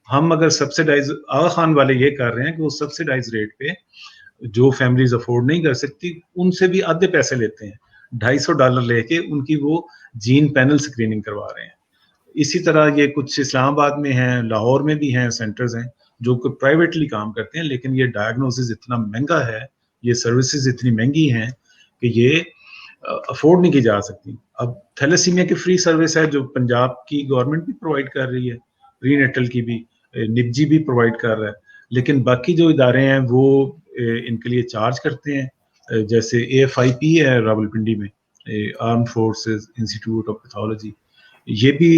ہم اگر سبسیڈائز، آغا خان والے یہ کر رہے ہیں کہ وہ سبسیڈائز ریٹ پہ جو فیملیز افورڈ نہیں کر سکتی ان سے بھی آدھے پیسے لیتے ہیں، $250 لے کے ان کی وہ جین پینل سکریننگ کروا رہے ہیں. اسی طرح یہ کچھ اسلام آباد میں ہیں، لاہور میں بھی ہیں سینٹرز ہیں جو کہ پرائیویٹلی کام کرتے ہیں، لیکن یہ ڈائگنوسس اتنا مہنگا ہے، یہ سروسز اتنی مہنگی ہیں کہ یہ افورڈ نہیں کی جا سکتی. اب تھیلیسیمیا کی فری سروس ہے جو پنجاب کی گورنمنٹ بھی پرووائڈ کر رہی ہے، پری نیٹل کی بھی نپجی بھی پرووائڈ کر رہا ہے، لیکن باقی جو ادارے ہیں وہ ان کے لیے چارج کرتے ہیں. جیسے AFIP ہے راولپنڈی میں، arm forces institute of pathology, یہ بھی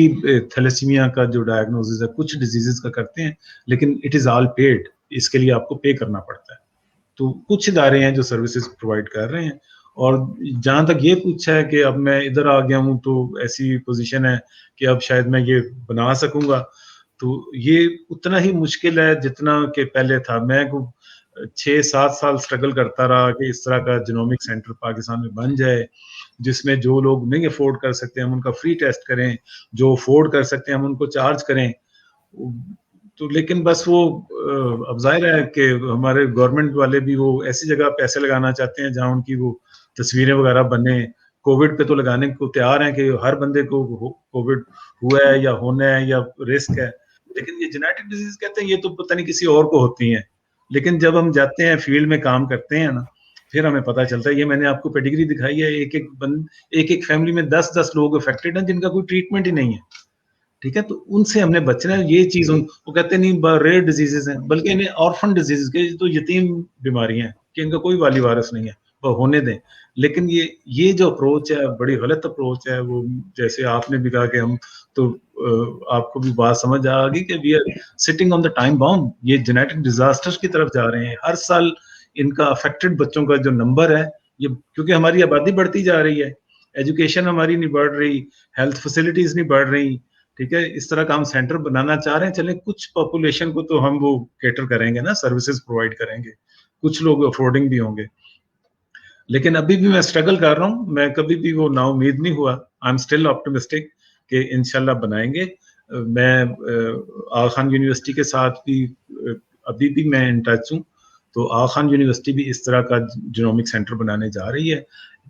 تھیلیسیمیا کا جو ڈائگنوسس ہے کچھ ڈیزیزز کا کرتے ہیں، لیکن اٹ از آل پیڈ، اس کے لیے آپ کو پے کرنا پڑتا ہے. تو کچھ ادارے ہیں جو سروسز پرووائڈ کر رہے ہیں. اور جہاں تک یہ پوچھا ہے کہ اب میں ادھر آ گیا ہوں تو ایسی پوزیشن ہے کہ اب شاید میں یہ بنا سکوں گا، تو یہ اتنا ہی مشکل ہے جتنا کہ پہلے تھا. میں 6-7 سال اسٹرگل کرتا رہا کہ اس طرح کا جینومک سینٹر پاکستان میں بن جائے جس میں جو لوگ نہیں افورڈ کر سکتے ہم ان کا فری ٹیسٹ کریں، جو افورڈ کر سکتے ہیں ہم ان کو چارج کریں. تو لیکن بس وہ اب ظاہر ہے کہ ہمارے گورنمنٹ والے بھی وہ ایسی جگہ پیسے لگانا چاہتے ہیں جہاں ان کی وہ تصویریں وغیرہ بنے. کووڈ پہ تو لگانے کو تیار ہیں کہ ہر بندے کو کووڈ ہوا ہے یا ہونا ہے یا رسک ہے، لیکن یہ جینیٹک ڈیزیز کہتے ہیں یہ تو پتہ نہیں کسی اور کو ہوتی ہیں. لیکن جب ہم جاتے ہیں فیلڈ میں کام کرتے ہیں نا، پھر ہمیں پتہ چلتا ہے. یہ میں نے آپ کو پیڈیگری دکھائی ہے، ایک فیملی میں 10 لوگ افیکٹڈ ہیں جن کا کوئی ٹریٹمنٹ ہی نہیں ہے. ٹھیک ہے، تو ان سے ہم نے بچنا ہے. یہ چیز وہ کہتے نہیں ریئر ڈیزیزز ہیں، بلکہ انہیں آرفن ڈیزیز کے تو یتیم بیماریاں ہیں کہ ان کا کوئی والی وارث نہیں ہے، وہ ہونے دیں. لیکن یہ جو اپروچ ہے بڑی غلط اپروچ ہے. وہ جیسے آپ نے بھی کہا کہ ہم تو آپ کو بھی بات سمجھ آ گئی کہ we are sitting on the time bomb. یہ جینیٹک ڈیزاسٹر کی طرف جا رہے ہیں. ہر سال ان کا افیکٹڈ بچوں کا جو نمبر ہے، یہ کیونکہ ہماری آبادی بڑھتی جا رہی ہے، ایجوکیشن ہماری نہیں بڑھ رہی، ہیلتھ فیسلٹیز نہیں بڑھ رہی. ٹھیک ہے، اس طرح کا ہم سینٹر بنانا چاہ رہے ہیں. چلیں کچھ پاپولیشن کو تو ہم وہ کیٹر کریں گے نا، سروسز پرووائڈ کریں گے، کچھ لوگ افورڈنگ بھی ہوں گے. لیکن ابھی بھی میں اسٹرگل کر رہا ہوں، میں کبھی بھی وہ نا امید نہیں ہوا. آئی ایم اسٹل آپٹمسٹک کہ انشاءاللہ بنائیں گے. میں آغا خان یونیورسٹی کے ساتھ بھی ابھی بھی میں ان ٹچ ہوں. تو آغا خان یونیورسٹی بھی اس طرح کا جینومک سینٹر بنانے جا رہی ہے.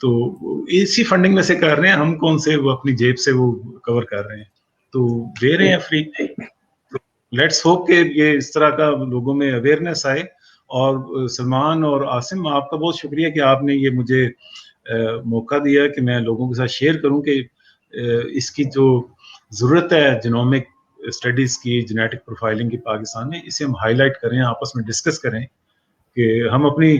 تو اسی فنڈنگ میں سے کر رہے ہیں ہم، کون سے وہ اپنی جیب سے وہ کور کر رہے ہیں، تو دے رہے ہیں فری. لیٹس ہوپ کہ یہ اس طرح کا لوگوں میں اویئرنیس آئے. اور سلمان اور عاصم، آپ کا بہت شکریہ کہ آپ نے یہ مجھے موقع دیا کہ میں لوگوں کے ساتھ شیئر کروں کہ اس کی جو ضرورت ہے جینومک اسٹڈیز کی، جینیٹک پروفائلنگ کی پاکستان میں، اسے ہم ہائی لائٹ کریں، آپس میں ڈسکس کریں کہ ہم اپنی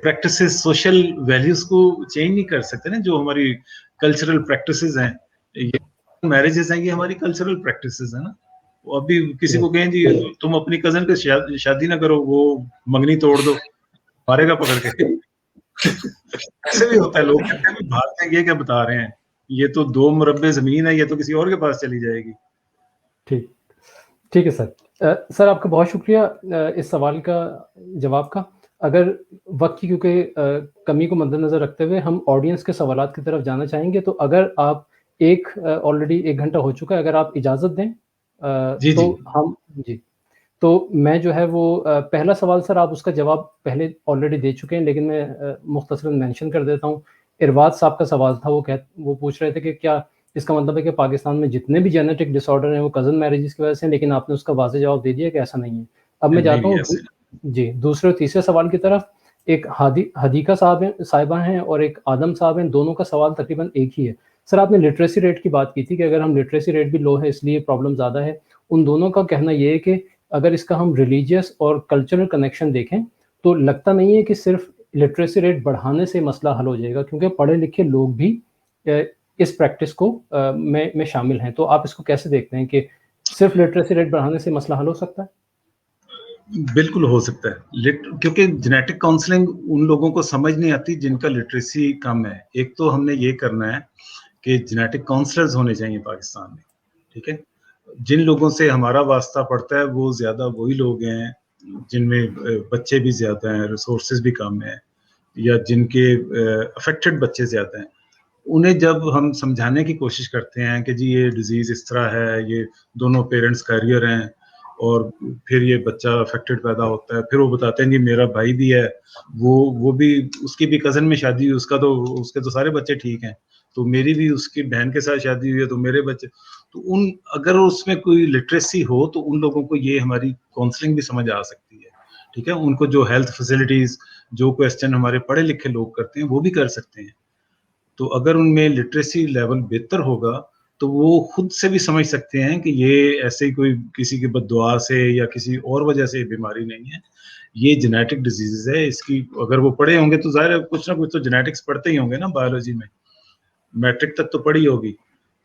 پریکٹسز، سوشل ویلیوز کو چینج نہیں کر سکتے نا. جو ہماری کلچرل پریکٹسز ہیں، یہ میرجز ہیں، یہ ہماری کلچرل پریکٹسز ہیں نا. ابھی کسی کو کہیں جی تم اپنی کزن کے شادی نہ کرو، وہ منگنی توڑ دو، مارے گا پکڑ کے. ایسے بھی ہوتا ہے، لوگ کہتے ہیں بھارت میں یہ کیا بتا رہے ہیں، یہ تو 2 مربع زمین ہے، یہ تو کسی اور کے پاس چلی جائے گی. ٹھیک ہے سر. سر آپ کا بہت شکریہ اس سوال کا جواب کا. اگر وقت کی کیونکہ کمی کو مد نظر رکھتے ہوئے ہم آڈینس کے سوالات کی طرف جانا چاہیں گے، تو اگر آپ آلریڈی 1 گھنٹہ ہو چکا ہے، اگر آپ اجازت دیں تو ہم تو میں جو ہے وہ پہلا سوال سر آپ اس کا جواب پہلے آلریڈی دے چکے ہیں، لیکن میں مختصراً مینشن کر دیتا ہوں. ارباد صاحب کا سوال تھا، وہ پوچھ رہے تھے کہ کیا اس کا مطلب ہے کہ پاکستان میں جتنے بھی جینیٹک ڈس آرڈر ہیں وہ کزن میرجز کی وجہ سے، لیکن آپ نے اس کا واضح جواب دے دیا کہ ایسا نہیں ہے. اب میں جاتا ہوں دوسرے اور تیسرے سوال کی طرف. ایک حدیقہ صاحبہ ہیں اور ایک آدم صاحب ہیں، دونوں کا سوال تقریباً ایک ہی ہے. سر آپ نے لٹریسی ریٹ کی بات کی تھی کہ اگر ہم لٹریسی ریٹ بھی لو ہے اس لیے پرابلم زیادہ ہے. ان دونوں کا کہنا یہ ہے کہ اگر اس کا ہم ریلیجیس اور کلچرل کنیکشن دیکھیں تو لگتا نہیں ہے کہ صرف لٹریسی ریٹ بڑھانے سے مسئلہ حل ہو جائے گا، کیونکہ پڑھے لکھے لوگ بھی اس پریکٹس کو میں شامل ہیں. تو آپ اس کو کیسے دیکھتے ہیں کہ صرف لٹریسی ریٹ بڑھانے سے مسئلہ حل ہو سکتا ہے؟ بالکل ہو سکتا ہے، کیونکہ جینیٹک کاؤنسلنگ ان لوگوں کو سمجھ نہیں آتی جن کا لٹریسی کم ہے. ایک تو ہم نے یہ کرنا ہے کہ جینیٹک کاؤنسلرز ہونے چاہیے پاکستان میں، ٹھیک ہے. جن لوگوں سے ہمارا واسطہ پڑتا ہے وہ زیادہ وہی لوگ ہیں جن میں بچے بھی زیادہ ہیں، ریسورسز بھی کم ہیں، یا جن کے افیکٹڈ بچے زیادہ ہیں. انہیں جب ہم سمجھانے کی کوشش کرتے ہیں کہ جی یہ ڈیزیز اس طرح ہے، یہ دونوں پیرنٹس کیریئر ہیں، اور پھر یہ بچہ افیکٹڈ پیدا ہوتا ہے، پھر وہ بتاتے ہیں جی میرا بھائی بھی ہے، وہ بھی اس کی بھی کزن میں شادی ہوئی، اس کے تو سارے بچے ٹھیک ہیں، تو میری بھی اس کی بہن کے ساتھ شادی ہوئی ہے تو میرے بچے. تو اگر اس میں کوئی لٹریسی ہو تو ان لوگوں کو یہ ہماری کاؤنسلنگ بھی سمجھ آ سکتی ہے، ٹھیک ہے. ان کو جو ہیلتھ فیسلٹیز، جو کویسچن ہمارے پڑھے لکھے لوگ کرتے ہیں وہ بھی کر سکتے ہیں. تو اگر ان میں لٹریسی لیول بہتر ہوگا تو وہ خود سے بھی سمجھ سکتے ہیں کہ یہ ایسے ہی کوئی کسی کی بد دعا سے یا کسی اور وجہ سے بیماری نہیں ہے، یہ جینیٹک ڈیزیز ہے. اس کی اگر وہ پڑھے ہوں گے تو ظاہر ہے کچھ نہ کچھ تو جینیٹکس پڑھتے ہی ہوں گے نا، بایولوجی میں میٹرک تک تو پڑھی ہوگی.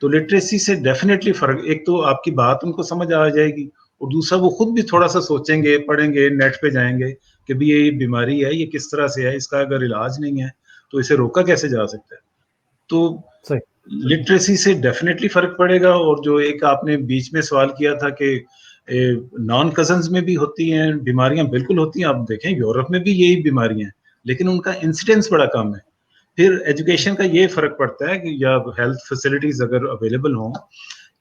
تو لٹریسی سے ڈیفینیٹلی فرق، ایک تو آپ کی بات ان کو سمجھ آ جائے گی، اور دوسرا وہ خود بھی تھوڑا سا سوچیں گے، پڑھیں گے، نیٹ پہ جائیں گے کہ بھی یہ بیماری ہے، یہ کس طرح سے ہے، اس کا اگر علاج نہیں ہے تو اسے روکا کیسے جا سکتا ہے. تو لٹریسی سے ڈیفینیٹلی فرق پڑے گا. اور جو ایک آپ نے بیچ میں سوال کیا تھا کہ نان کزنز میں بھی ہوتی ہیں بیماریاں، بالکل ہوتی ہیں. آپ دیکھیں یورپ میں بھی یہی بیماریاں ہیں، لیکن ان کا انسیڈنس بڑا کم ہے. پھر ایجوکیشن کا یہ فرق پڑتا ہے کہ یا ہیلتھ فیسلٹیز اگر اویلیبل ہوں،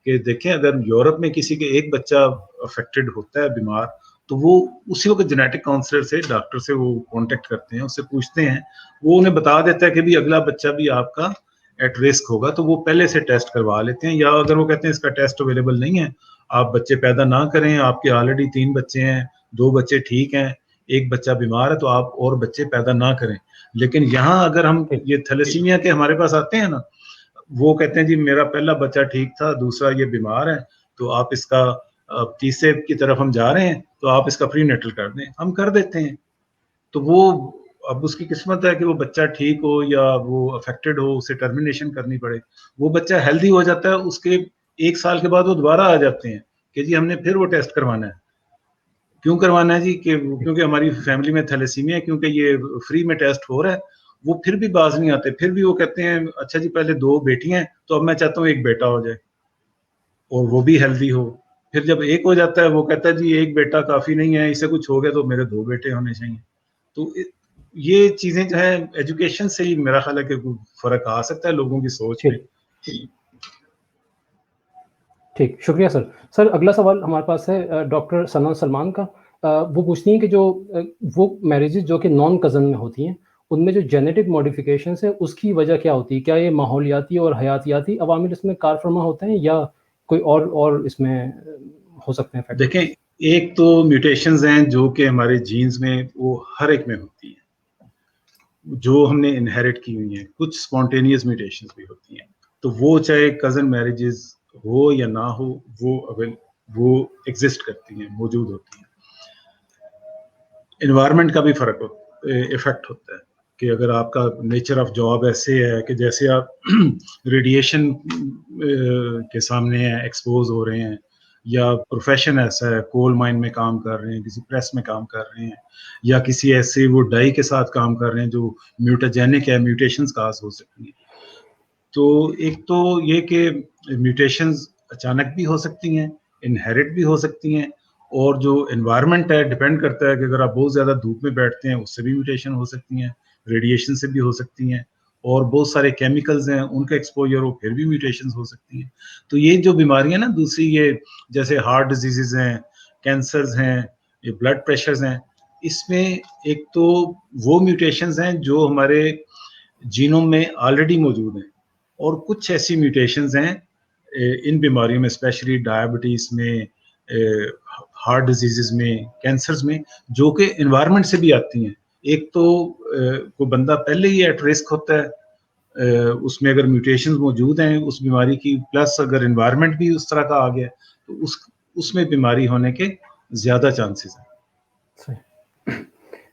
کہ دیکھیں اگر یورپ میں کسی کے ایک بچہ افیکٹڈ ہوتا ہے، بیمار، تو وہ اسی وقت جینیٹک کاؤنسلر سے، ڈاکٹر سے وہ کانٹیکٹ کرتے ہیں، اس سے پوچھتے ہیں، وہ انہیں بتا دیتا ہے کہ بھی اگلا بچہ بھی آپ کا ایٹ رسک ہوگا، تو وہ پہلے سے ٹیسٹ کروا لیتے ہیں. یا اگر وہ کہتے ہیں اس کا ٹیسٹ اویلیبل نہیں ہے، آپ بچے پیدا نہ کریں، آپ کے آلریڈی 3 بچے ہیں، 2 بچے ٹھیک ہیں، 1 بچہ بیمار ہے، تو آپ اور بچے پیدا نہ کریں. لیکن یہاں اگر ہم یہ تھیلیسیمیا کے ہمارے پاس آتے ہیں نا، وہ کہتے ہیں جی میرا پہلا بچہ ٹھیک تھا، دوسرا یہ بیمار ہے، تو آپ اس کا تیسرے کی طرف ہم جا رہے ہیں، تو آپ اس کا پری نیٹل کر دیں. ہم کر دیتے ہیں. تو وہ اب اس کی قسمت ہے کہ وہ بچہ ٹھیک ہو یا وہ افیکٹڈ ہو، اسے ٹرمینیشن کرنی پڑے. وہ بچہ ہیلدی ہو جاتا ہے، اس کے 1 سال کے بعد وہ دوبارہ آ جاتے ہیں کہ جی ہم نے پھر وہ ٹیسٹ کروانا ہے. کیوں کروانا ہے جی؟ کیونکہ ہماری فیملی میں تھیلیسیمیا ہے، کیونکہ یہ فری میں ٹیسٹ ہو رہا ہے. وہ پھر بھی باز نہیں آتے، پھر بھی وہ کہتے ہیں اچھا جی پہلے 2 بیٹیاں ہیں تو اب میں چاہتا ہوں 1 بیٹا ہو جائے اور وہ بھی ہیلدی ہو. پھر جب 1 ہو جاتا ہے وہ کہتا ہے جی 1 بیٹا کافی نہیں ہے، اسے کچھ ہو گیا تو میرے 2 بیٹے ہونے چاہیے. تو یہ چیزیں جو ہے ایجوکیشن سے ہی میرا خیال ہے کہ فرق آ سکتا ہے لوگوں کی سوچ میں. ٹھیک، شکریہ سر. سر اگلا سوال ہمارے پاس ہے ڈاکٹر ثنا سلمان کا. وہ پوچھتی ہیں کہ جو وہ میرجز جو کہ نان کزن میں ہوتی ہیں ان میں جو جینیٹک ماڈیفیکیشنس ہیں اس کی وجہ کیا ہوتی ہے؟ کیا یہ ماحولیاتی اور حیاتیاتی عوامل اس میں کار فرما ہوتے ہیں یا کوئی اور اس میں ہو سکتے ہیں؟ دیکھیں، ایک تو میوٹیشنز ہیں جو کہ ہمارے جینز میں وہ ہر ایک میں ہوتی ہیں، جو ہم نے انہیریٹ کی ہوئی ہیں. کچھ اسپونٹینیس میوٹیشنز بھی ہوتی ہیں، تو وہ چاہے کزن میرجز ہو یا نہ ہو وہ ایگزسٹ کرتی ہیں، موجود ہوتی ہیں. انوائرمنٹ کا بھی فرق افیکٹ ہوتا ہے کہ اگر آپ کا نیچر آف جاب ایسے ہے کہ جیسے آپ ریڈیشن کے سامنے ہیں، ایکسپوز ہو رہے ہیں، یا پروفیشن ایسا ہے، کول مائن میں کام کر رہے ہیں، کسی پریس میں کام کر رہے ہیں، یا کسی ایسے وہ ڈائی کے ساتھ کام کر رہے ہیں جو میوٹاجینک ہے، میوٹیشنز کاز ہو سکتی ہیں. تو ایک تو یہ کہ میوٹیشنز اچانک بھی ہو سکتی ہیں، انہیریٹ بھی ہو سکتی ہیں، اور جو انوائرمنٹ ہے ڈپینڈ کرتا ہے کہ اگر آپ بہت زیادہ دھوپ میں بیٹھتے ہیں اس سے بھی میوٹیشن ہو سکتی ہیں، ریڈیشن سے بھی ہو سکتی ہیں، اور بہت سارے کیمیکلز ہیں ان کا ایکسپوجر ہو پھر بھی میوٹیشنز ہو سکتی ہیں. تو یہ جو بیماریاں نا دوسری، یہ جیسے ہارٹ ڈیزیزز ہیں، کینسرز ہیں، یہ بلڈ پریشرز ہیں، اس میں ایک تو وہ میوٹیشنز ہیں جو ہمارے جینوم میں آلریڈی موجود ہیں، اور کچھ ایسی میوٹیشنز ہیں ان بیماریوں میں، اسپیشلی ڈائبٹیز میں، ہارٹ ڈیزیزز میں، کینسرز میں، جو کہ انوائرمنٹ سے بھی آتی ہیں. ایک تو کوئی بندہ پہلے ہی ایٹ رسک ہوتا ہے، اس میں اگر میوٹیشنز موجود ہیں اس بیماری کی، پلس اگر انوائرمنٹ بھی اس طرح کا آ گیا تو اس میں بیماری ہونے کے زیادہ چانسز ہیں.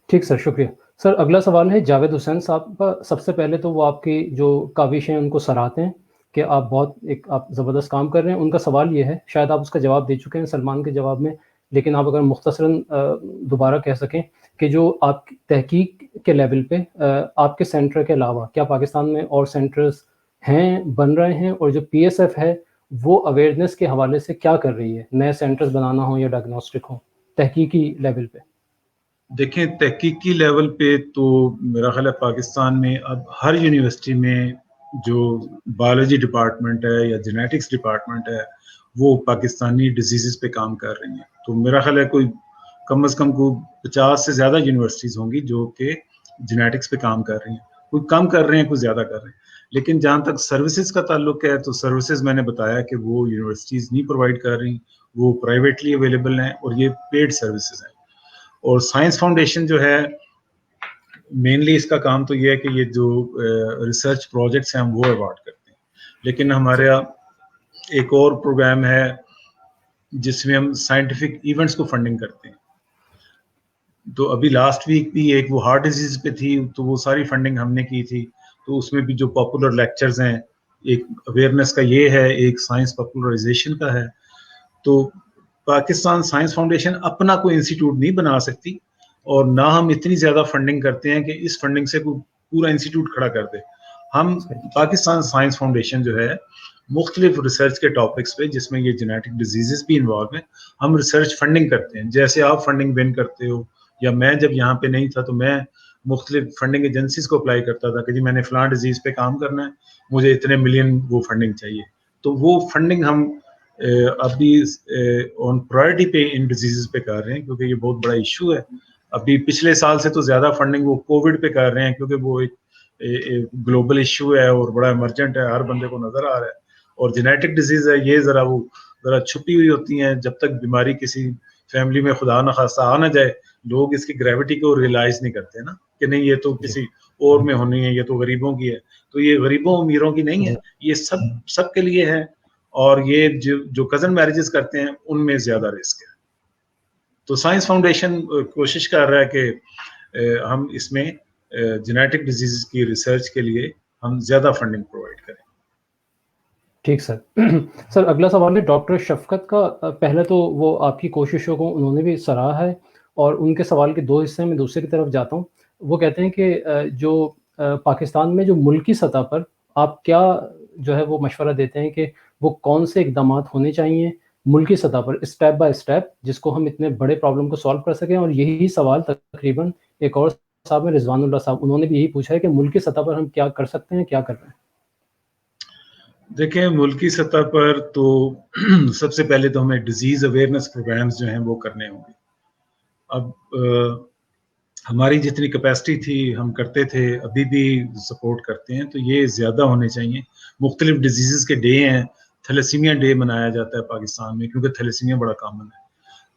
ٹھیک سر، شکریہ. سر اگلا سوال ہے جاوید حسین صاحب کا. سب سے پہلے تو وہ آپ کی جو کاوش ہیں ان کو سراہتے ہیں کہ آپ آپ زبردست کام کر رہے ہیں. ان کا سوال یہ ہے، شاید آپ اس کا جواب دے چکے ہیں سلمان کے جواب میں، لیکن آپ اگر مختصراً دوبارہ کہہ سکیں کہ جو آپ کی تحقیق کے لیول پہ آپ کے سینٹر کے علاوہ کیا پاکستان میں اور سینٹرز ہیں، بن رہے ہیں، اور جو پی ایس ایف ہے وہ اویئرنیس کے حوالے سے کیا کر رہی ہے، نئے سینٹرز بنانا ہوں یا ڈائگنوسٹک ہوں، تحقیقی لیول پہ؟ دیکھیں، تحقیقی لیول پہ تو میرا خیال ہے پاکستان میں اب ہر یونیورسٹی میں جو بایولوجی ڈپارٹمنٹ ہے یا جینیٹکس ڈپارٹمنٹ ہے وہ پاکستانی ڈیزیزز پہ کام کر رہی ہیں. تو میرا خیال ہے کوئی کم از کم کوئی 50 سے زیادہ یونیورسٹیز ہوں گی جو کہ جینیٹکس پہ کام کر رہی ہیں. کوئی کم کر رہے ہیں، کوئی زیادہ کر رہے ہیں. لیکن جہاں تک سروسز کا تعلق ہے تو سروسز میں نے بتایا کہ وہ یونیورسٹیز نہیں پرووائڈ کر رہی، وہ پرائیویٹلی اویلیبل ہیں اور یہ پیڈ سروسز ہیں. اور سائنس فاؤنڈیشن جو ہے مینلی اس کا کام تو یہ ہے کہ یہ جو ریسرچ پروجیکٹس ہیں ہم وہ ایوارڈ کرتے ہیں. لیکن ہمارے یہاں ایک اور پروگرام ہے جس میں ہم سائنٹیفک ایونٹس کو فنڈنگ کرتے ہیں. تو ابھی لاسٹ ویک بھی ایک وہ ہارٹ ڈیزیز پہ تھی، تو وہ ساری فنڈنگ ہم نے کی تھی. تو اس میں بھی جو پاپولر لیکچرز ہیں، ایک اویئرنیس کا یہ ہے، ایک سائنس پاپولرائزیشن کا ہے. تو پاکستان سائنس فاؤنڈیشن اپنا کوئی انسٹیٹیوٹ نہیں بنا سکتی، اور نہ ہم اتنی زیادہ فنڈنگ کرتے ہیں کہ اس فنڈنگ سے کوئی پورا انسٹیٹیوٹ کھڑا کر دے. ہم پاکستان سائنس فاؤنڈیشن جو ہے مختلف ریسرچ کے ٹاپکس پہ، جس میں یہ جینیٹک ڈیزیزز بھی انوالو ہیں، ہم ریسرچ فنڈنگ کرتے ہیں. جیسے آپ فنڈنگ ون کرتے ہو، یا میں جب یہاں پہ نہیں تھا تو میں مختلف فنڈنگ ایجنسیز کو اپلائی کرتا تھا کہ جی میں نے فلاں ڈیزیز پہ کام کرنا ہے، مجھے اتنے ملین وہ فنڈنگ چاہیے. تو وہ فنڈنگ ہم ابھی آن پرائرٹی پہ ان ڈیزیزز پہ کر رہے ہیں، کیونکہ یہ بہت بڑا ایشو ہے. ابھی پچھلے سال سے تو زیادہ فنڈنگ وہ کووڈ پہ کر رہے ہیں، کیونکہ وہ ایک گلوبل ایشو ہے اور بڑا ایمرجنٹ ہے، ہر بندے کو نظر آ رہا ہے. اور جینیٹک ڈیزیز ہے، یہ ذرا چھپی ہوئی ہوتی ہیں. جب تک بیماری کسی فیملی میں خدا نخواستہ آ نہ جائے، لوگ اس کی گریوٹی کو ریئلائز نہیں کرتے نا، کہ نہیں یہ تو کسی اور میں ہونی ہے، یہ تو غریبوں کی ہے. تو یہ غریبوں امیروں کی نہیں ہے، یہ سب کے لیے ہے. اور یہ جو کزن میرجز کرتے ہیں ان میں زیادہ رسک ہے. تو سائنس فاؤنڈیشن کوشش کر رہا ہے کہ ہم اس میں جینیٹک ڈیزیز کی ریسرچ کے لیے ہم زیادہ فنڈنگ پرووائڈ کریں. ٹھیک سر. سر اگلا سوال ہے ڈاکٹر شفقت کا. پہلے تو وہ آپ کی کوششوں کو انہوں نے بھی سراہا ہے، اور ان کے سوال کے دو حصے میں دوسرے کی طرف جاتا ہوں. وہ کہتے ہیں کہ جو پاکستان میں جو ملکی سطح پر آپ کیا جو ہے وہ مشورہ دیتے ہیں کہ وہ کون سے اقدامات ہونے چاہیے ملکی سطح پر، اسٹیپ بائی اسٹیپ، جس کو ہم اتنے بڑے پرابلم کو سالو کر سکیں. اور یہی سوال تقریباً ایک اور صاحب ہیں رضوان اللہ صاحب، انہوں نے بھی یہی پوچھا ہے کہ ملکی سطح پر ہم کیا کر سکتے ہیں، کیا کر رہے ہیں. دیکھیں، ملکی سطح پر تو سب سے پہلے تو ہمیں ڈیزیز اویئرنیس پروگرامز جو ہیں وہ کرنے ہوں گے. اب ہماری جتنی کیپیسٹی تھی ہم کرتے تھے، ابھی بھی سپورٹ کرتے ہیں، تو یہ زیادہ ہونے چاہیے. مختلف ڈیزیزز کے ڈے ہیں، تھیلیسیمیا ڈے منایا جاتا ہے پاکستان میں کیونکہ تھیلیسیمیا بڑا کامن ہے.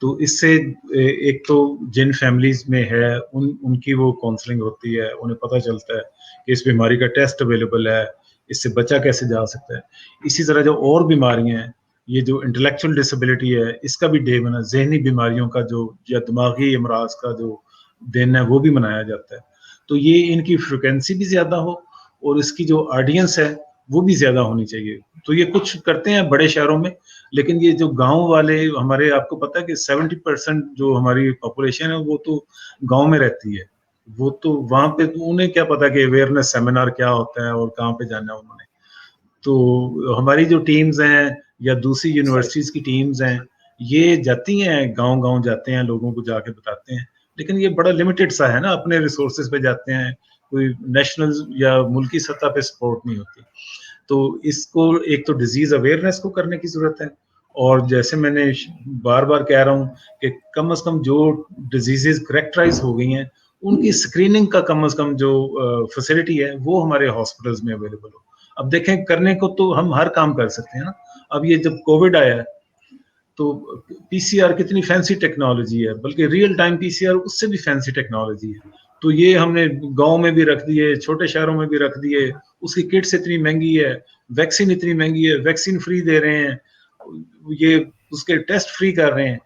تو اس سے ایک تو جن فیملیز میں ہے ان کی وہ کاؤنسلنگ ہوتی ہے، انہیں پتہ چلتا ہے کہ اس بیماری کا ٹیسٹ اویلیبل ہے، اس سے بچا کیسے جا سکتا ہے. اسی طرح جو اور بیماریاں ہیں، یہ جو انٹلیکچوئل ڈسیبلٹی ہے، اس کا بھی ڈے بنا، ذہنی بیماریوں کا جو یا دماغی امراض کا جو دن ہے وہ بھی منایا جاتا ہے. تو یہ ان کی فریکوینسی بھی زیادہ ہو اور اس کی جو آڈینس ہے وہ بھی زیادہ ہونی چاہیے. تو یہ کچھ کرتے ہیں بڑے شہروں میں، لیکن یہ جو گاؤں والے ہمارے، آپ کو پتا ہے کہ 70% جو ہماری پاپولیشن ہے وہ تو گاؤں میں رہتی ہے. وہ تو وہاں پہ انہیں کیا پتا کہ اویئرنیس سیمینار کیا ہوتا ہے اور کہاں پہ جانا ہے انہوں نے. تو ہماری جو ٹیمز ہیں یا دوسری یونیورسٹیز کی ٹیمز ہیں، یہ جاتی ہیں گاؤں گاؤں جاتے ہیں، لوگوں کو جا کے بتاتے ہیں، لیکن یہ بڑا لمیٹڈ سا ہے نا، اپنے ریسورسز پہ جاتے ہیں، کوئی نیشنل یا ملکی سطح پہ سپورٹ نہیں ہوتی. تو اس کو ایک تو ڈیزیز اویئرنیس کو کرنے کی ضرورت ہے، اور جیسے میں نے بار بار کہہ رہا ہوں کہ کم از کم جو ڈیزیزز کریکٹرائز ہو گئی ہیں ان کی اسکریننگ کا کم از کم جو فیسلٹی ہے وہ ہمارے ہاسپٹلز میں اویلیبل ہو. اب دیکھیں کرنے کو تو ہم ہر کام کر سکتے ہیں نا. اب یہ جب کووڈ آیا ہے تو پی سی آر کتنی فینسی ٹیکنالوجی ہے، بلکہ ریئل ٹائم پی سی آر اس سے بھی فینسی ٹیکنالوجی ہے. تو یہ ہم نے گاؤں میں بھی رکھ دیے، چھوٹے شہروں میں بھی رکھ دیے. اس کی کٹس اتنی مہنگی ہے، ویکسین اتنی مہنگی ہے، ویکسین فری دے رہے ہیں، یہ اس کے ٹیسٹ فری کر رہے ہیں،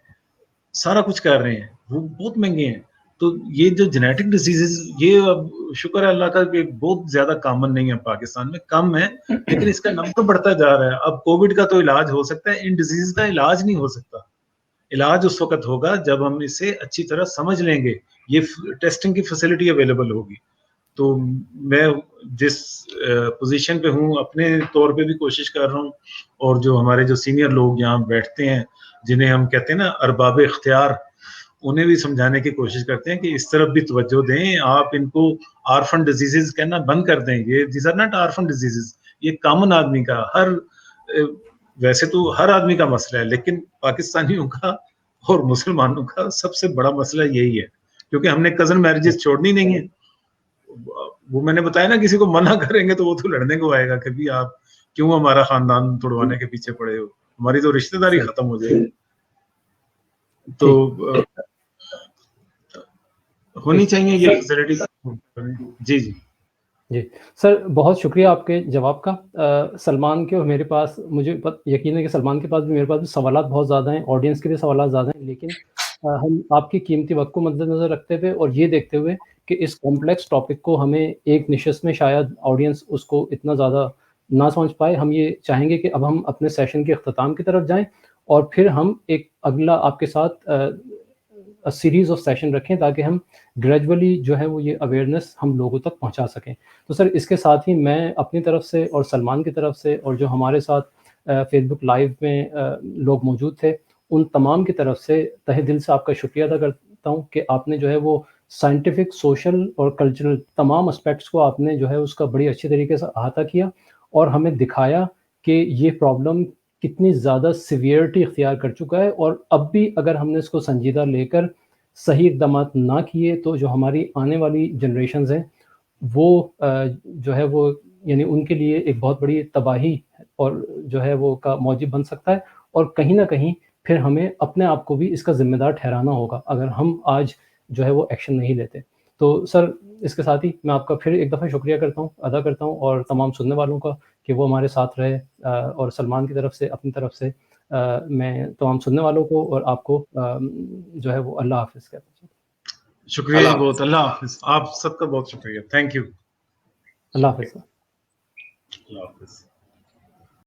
سارا کچھ کر رہے ہیں، وہ بہت مہنگے ہیں. تو یہ جو جینیٹک ڈیزیزز، یہ اب شکر ہے اللہ کا کہ بہت زیادہ کامن نہیں ہے پاکستان میں، کم ہے، لیکن اس کا نمبر بڑھتا جا رہا ہے. اب کووڈ کا تو علاج ہو سکتا ہے، ان ڈیزیز کا علاج نہیں ہو سکتا. علاج اس وقت ہوگا جب ہم اسے اچھی طرح سمجھ لیں گے، یہ ٹیسٹنگ کی فیسلٹی اویلیبل ہوگی. تو میں جس پوزیشن پہ ہوں اپنے طور پہ بھی کوشش کر رہا ہوں، اور جو ہمارے جو سینئر لوگ یہاں بیٹھتے ہیں جنہیں ہم کہتے ہیں نا ارباب اختیار، انہیں بھی سمجھانے کی کوشش کرتے ہیں کہ اس طرف بھی توجہ دیں. آپ ان کو آرفن ڈیزیزز کہنا بند کر دیں. یہ these are not orphan diseases, یہ کامن آدمی کا، ویسے تو ہر آدمی کا مسئلہ ہے، لیکن پاکستانیوں کا اور مسلمانوں کا سب سے بڑا مسئلہ یہی ہے، کیونکہ ہم نے کزن میرجز چھوڑنی نہیں ہے. وہ میں نے بتایا نا، کسی کو منع کریں گے تو وہ تو لڑنے کو آئے گا کہ بھی آپ کیوں ہمارا خاندان توڑوانے کے پیچھے پڑے ہو، ہماری تو رشتہ داری ختم ہو جائے گی. تو ہونی چاہیے یہ فیسلٹی. جی جی جی سر، بہت شکریہ آپ کے جواب کا. سلمان کے اور میرے پاس، مجھے یقین ہے کہ سلمان کے پاس بھی، میرے پاس بھی سوالات بہت زیادہ ہیں، آڈینس کے بھی سوالات زیادہ ہیں، لیکن ہم آپ کی قیمتی وقت کو مد نظر رکھتے ہوئے اور یہ دیکھتے ہوئے کہ اس کمپلیکس ٹاپک کو ہمیں ایک نشست میں شاید آڈینس اس کو اتنا زیادہ نہ سمجھ پائے، ہم یہ چاہیں گے کہ اب ہم اپنے سیشن کے اختتام کی طرف جائیں اور پھر ہم ایک اگلا آپ کے ساتھ سیریز آف سیشن رکھیں تاکہ ہم گریجولی جو ہے وہ یہ اویئرنیس ہم لوگوں تک پہنچا سکیں. تو سر اس کے ساتھ ہی میں اپنی طرف سے اور سلمان کی طرف سے اور جو ہمارے ساتھ فیس بک لائیو میں لوگ موجود تھے ان تمام کی طرف سے تہہ دل سے آپ کا شکریہ ادا کرتا ہوں کہ آپ نے جو ہے وہ سائنٹیفک، سوشل اور کلچرل تمام اسپیکٹس کو آپ نے جو ہے اس کا بڑی اچھی طریقے سے احاطہ کیا اور ہمیں دکھایا کہ یہ پرابلم کتنی زیادہ سیویئرٹی اختیار کر چکا ہے، اور اب بھی اگر ہم نے اس کو سنجیدہ لے کر صحیح اقدامات نہ کیے تو جو ہماری آنے والی جنریشنز ہیں وہ جو ہے وہ یعنی ان کے لیے ایک بہت بڑی تباہی اور جو ہے وہ کا موجب بن سکتا ہے، اور کہیں نہ کہیں پھر ہمیں اپنے آپ کو بھی اس کا ذمہ دار ٹھہرانا ہوگا اگر ہم آج جو ہے وہ ایکشن نہیں لیتے. تو سر اس کے ساتھ ہی میں آپ کا پھر ایک دفعہ شکریہ ادا کرتا ہوں اور تمام سننے والوں کا کہ وہ ہمارے ساتھ رہے، اور سلمان کی طرف سے، اپنی طرف سے میں تمام سننے والوں کو اور آپ کو جو ہے وہ اللہ حافظ کہتا ہوں. شکریہ بہت، اللہ حافظ. آپ سب کا بہت شکریہ. Thank you. اللہ حافظ. اللہ حافظ.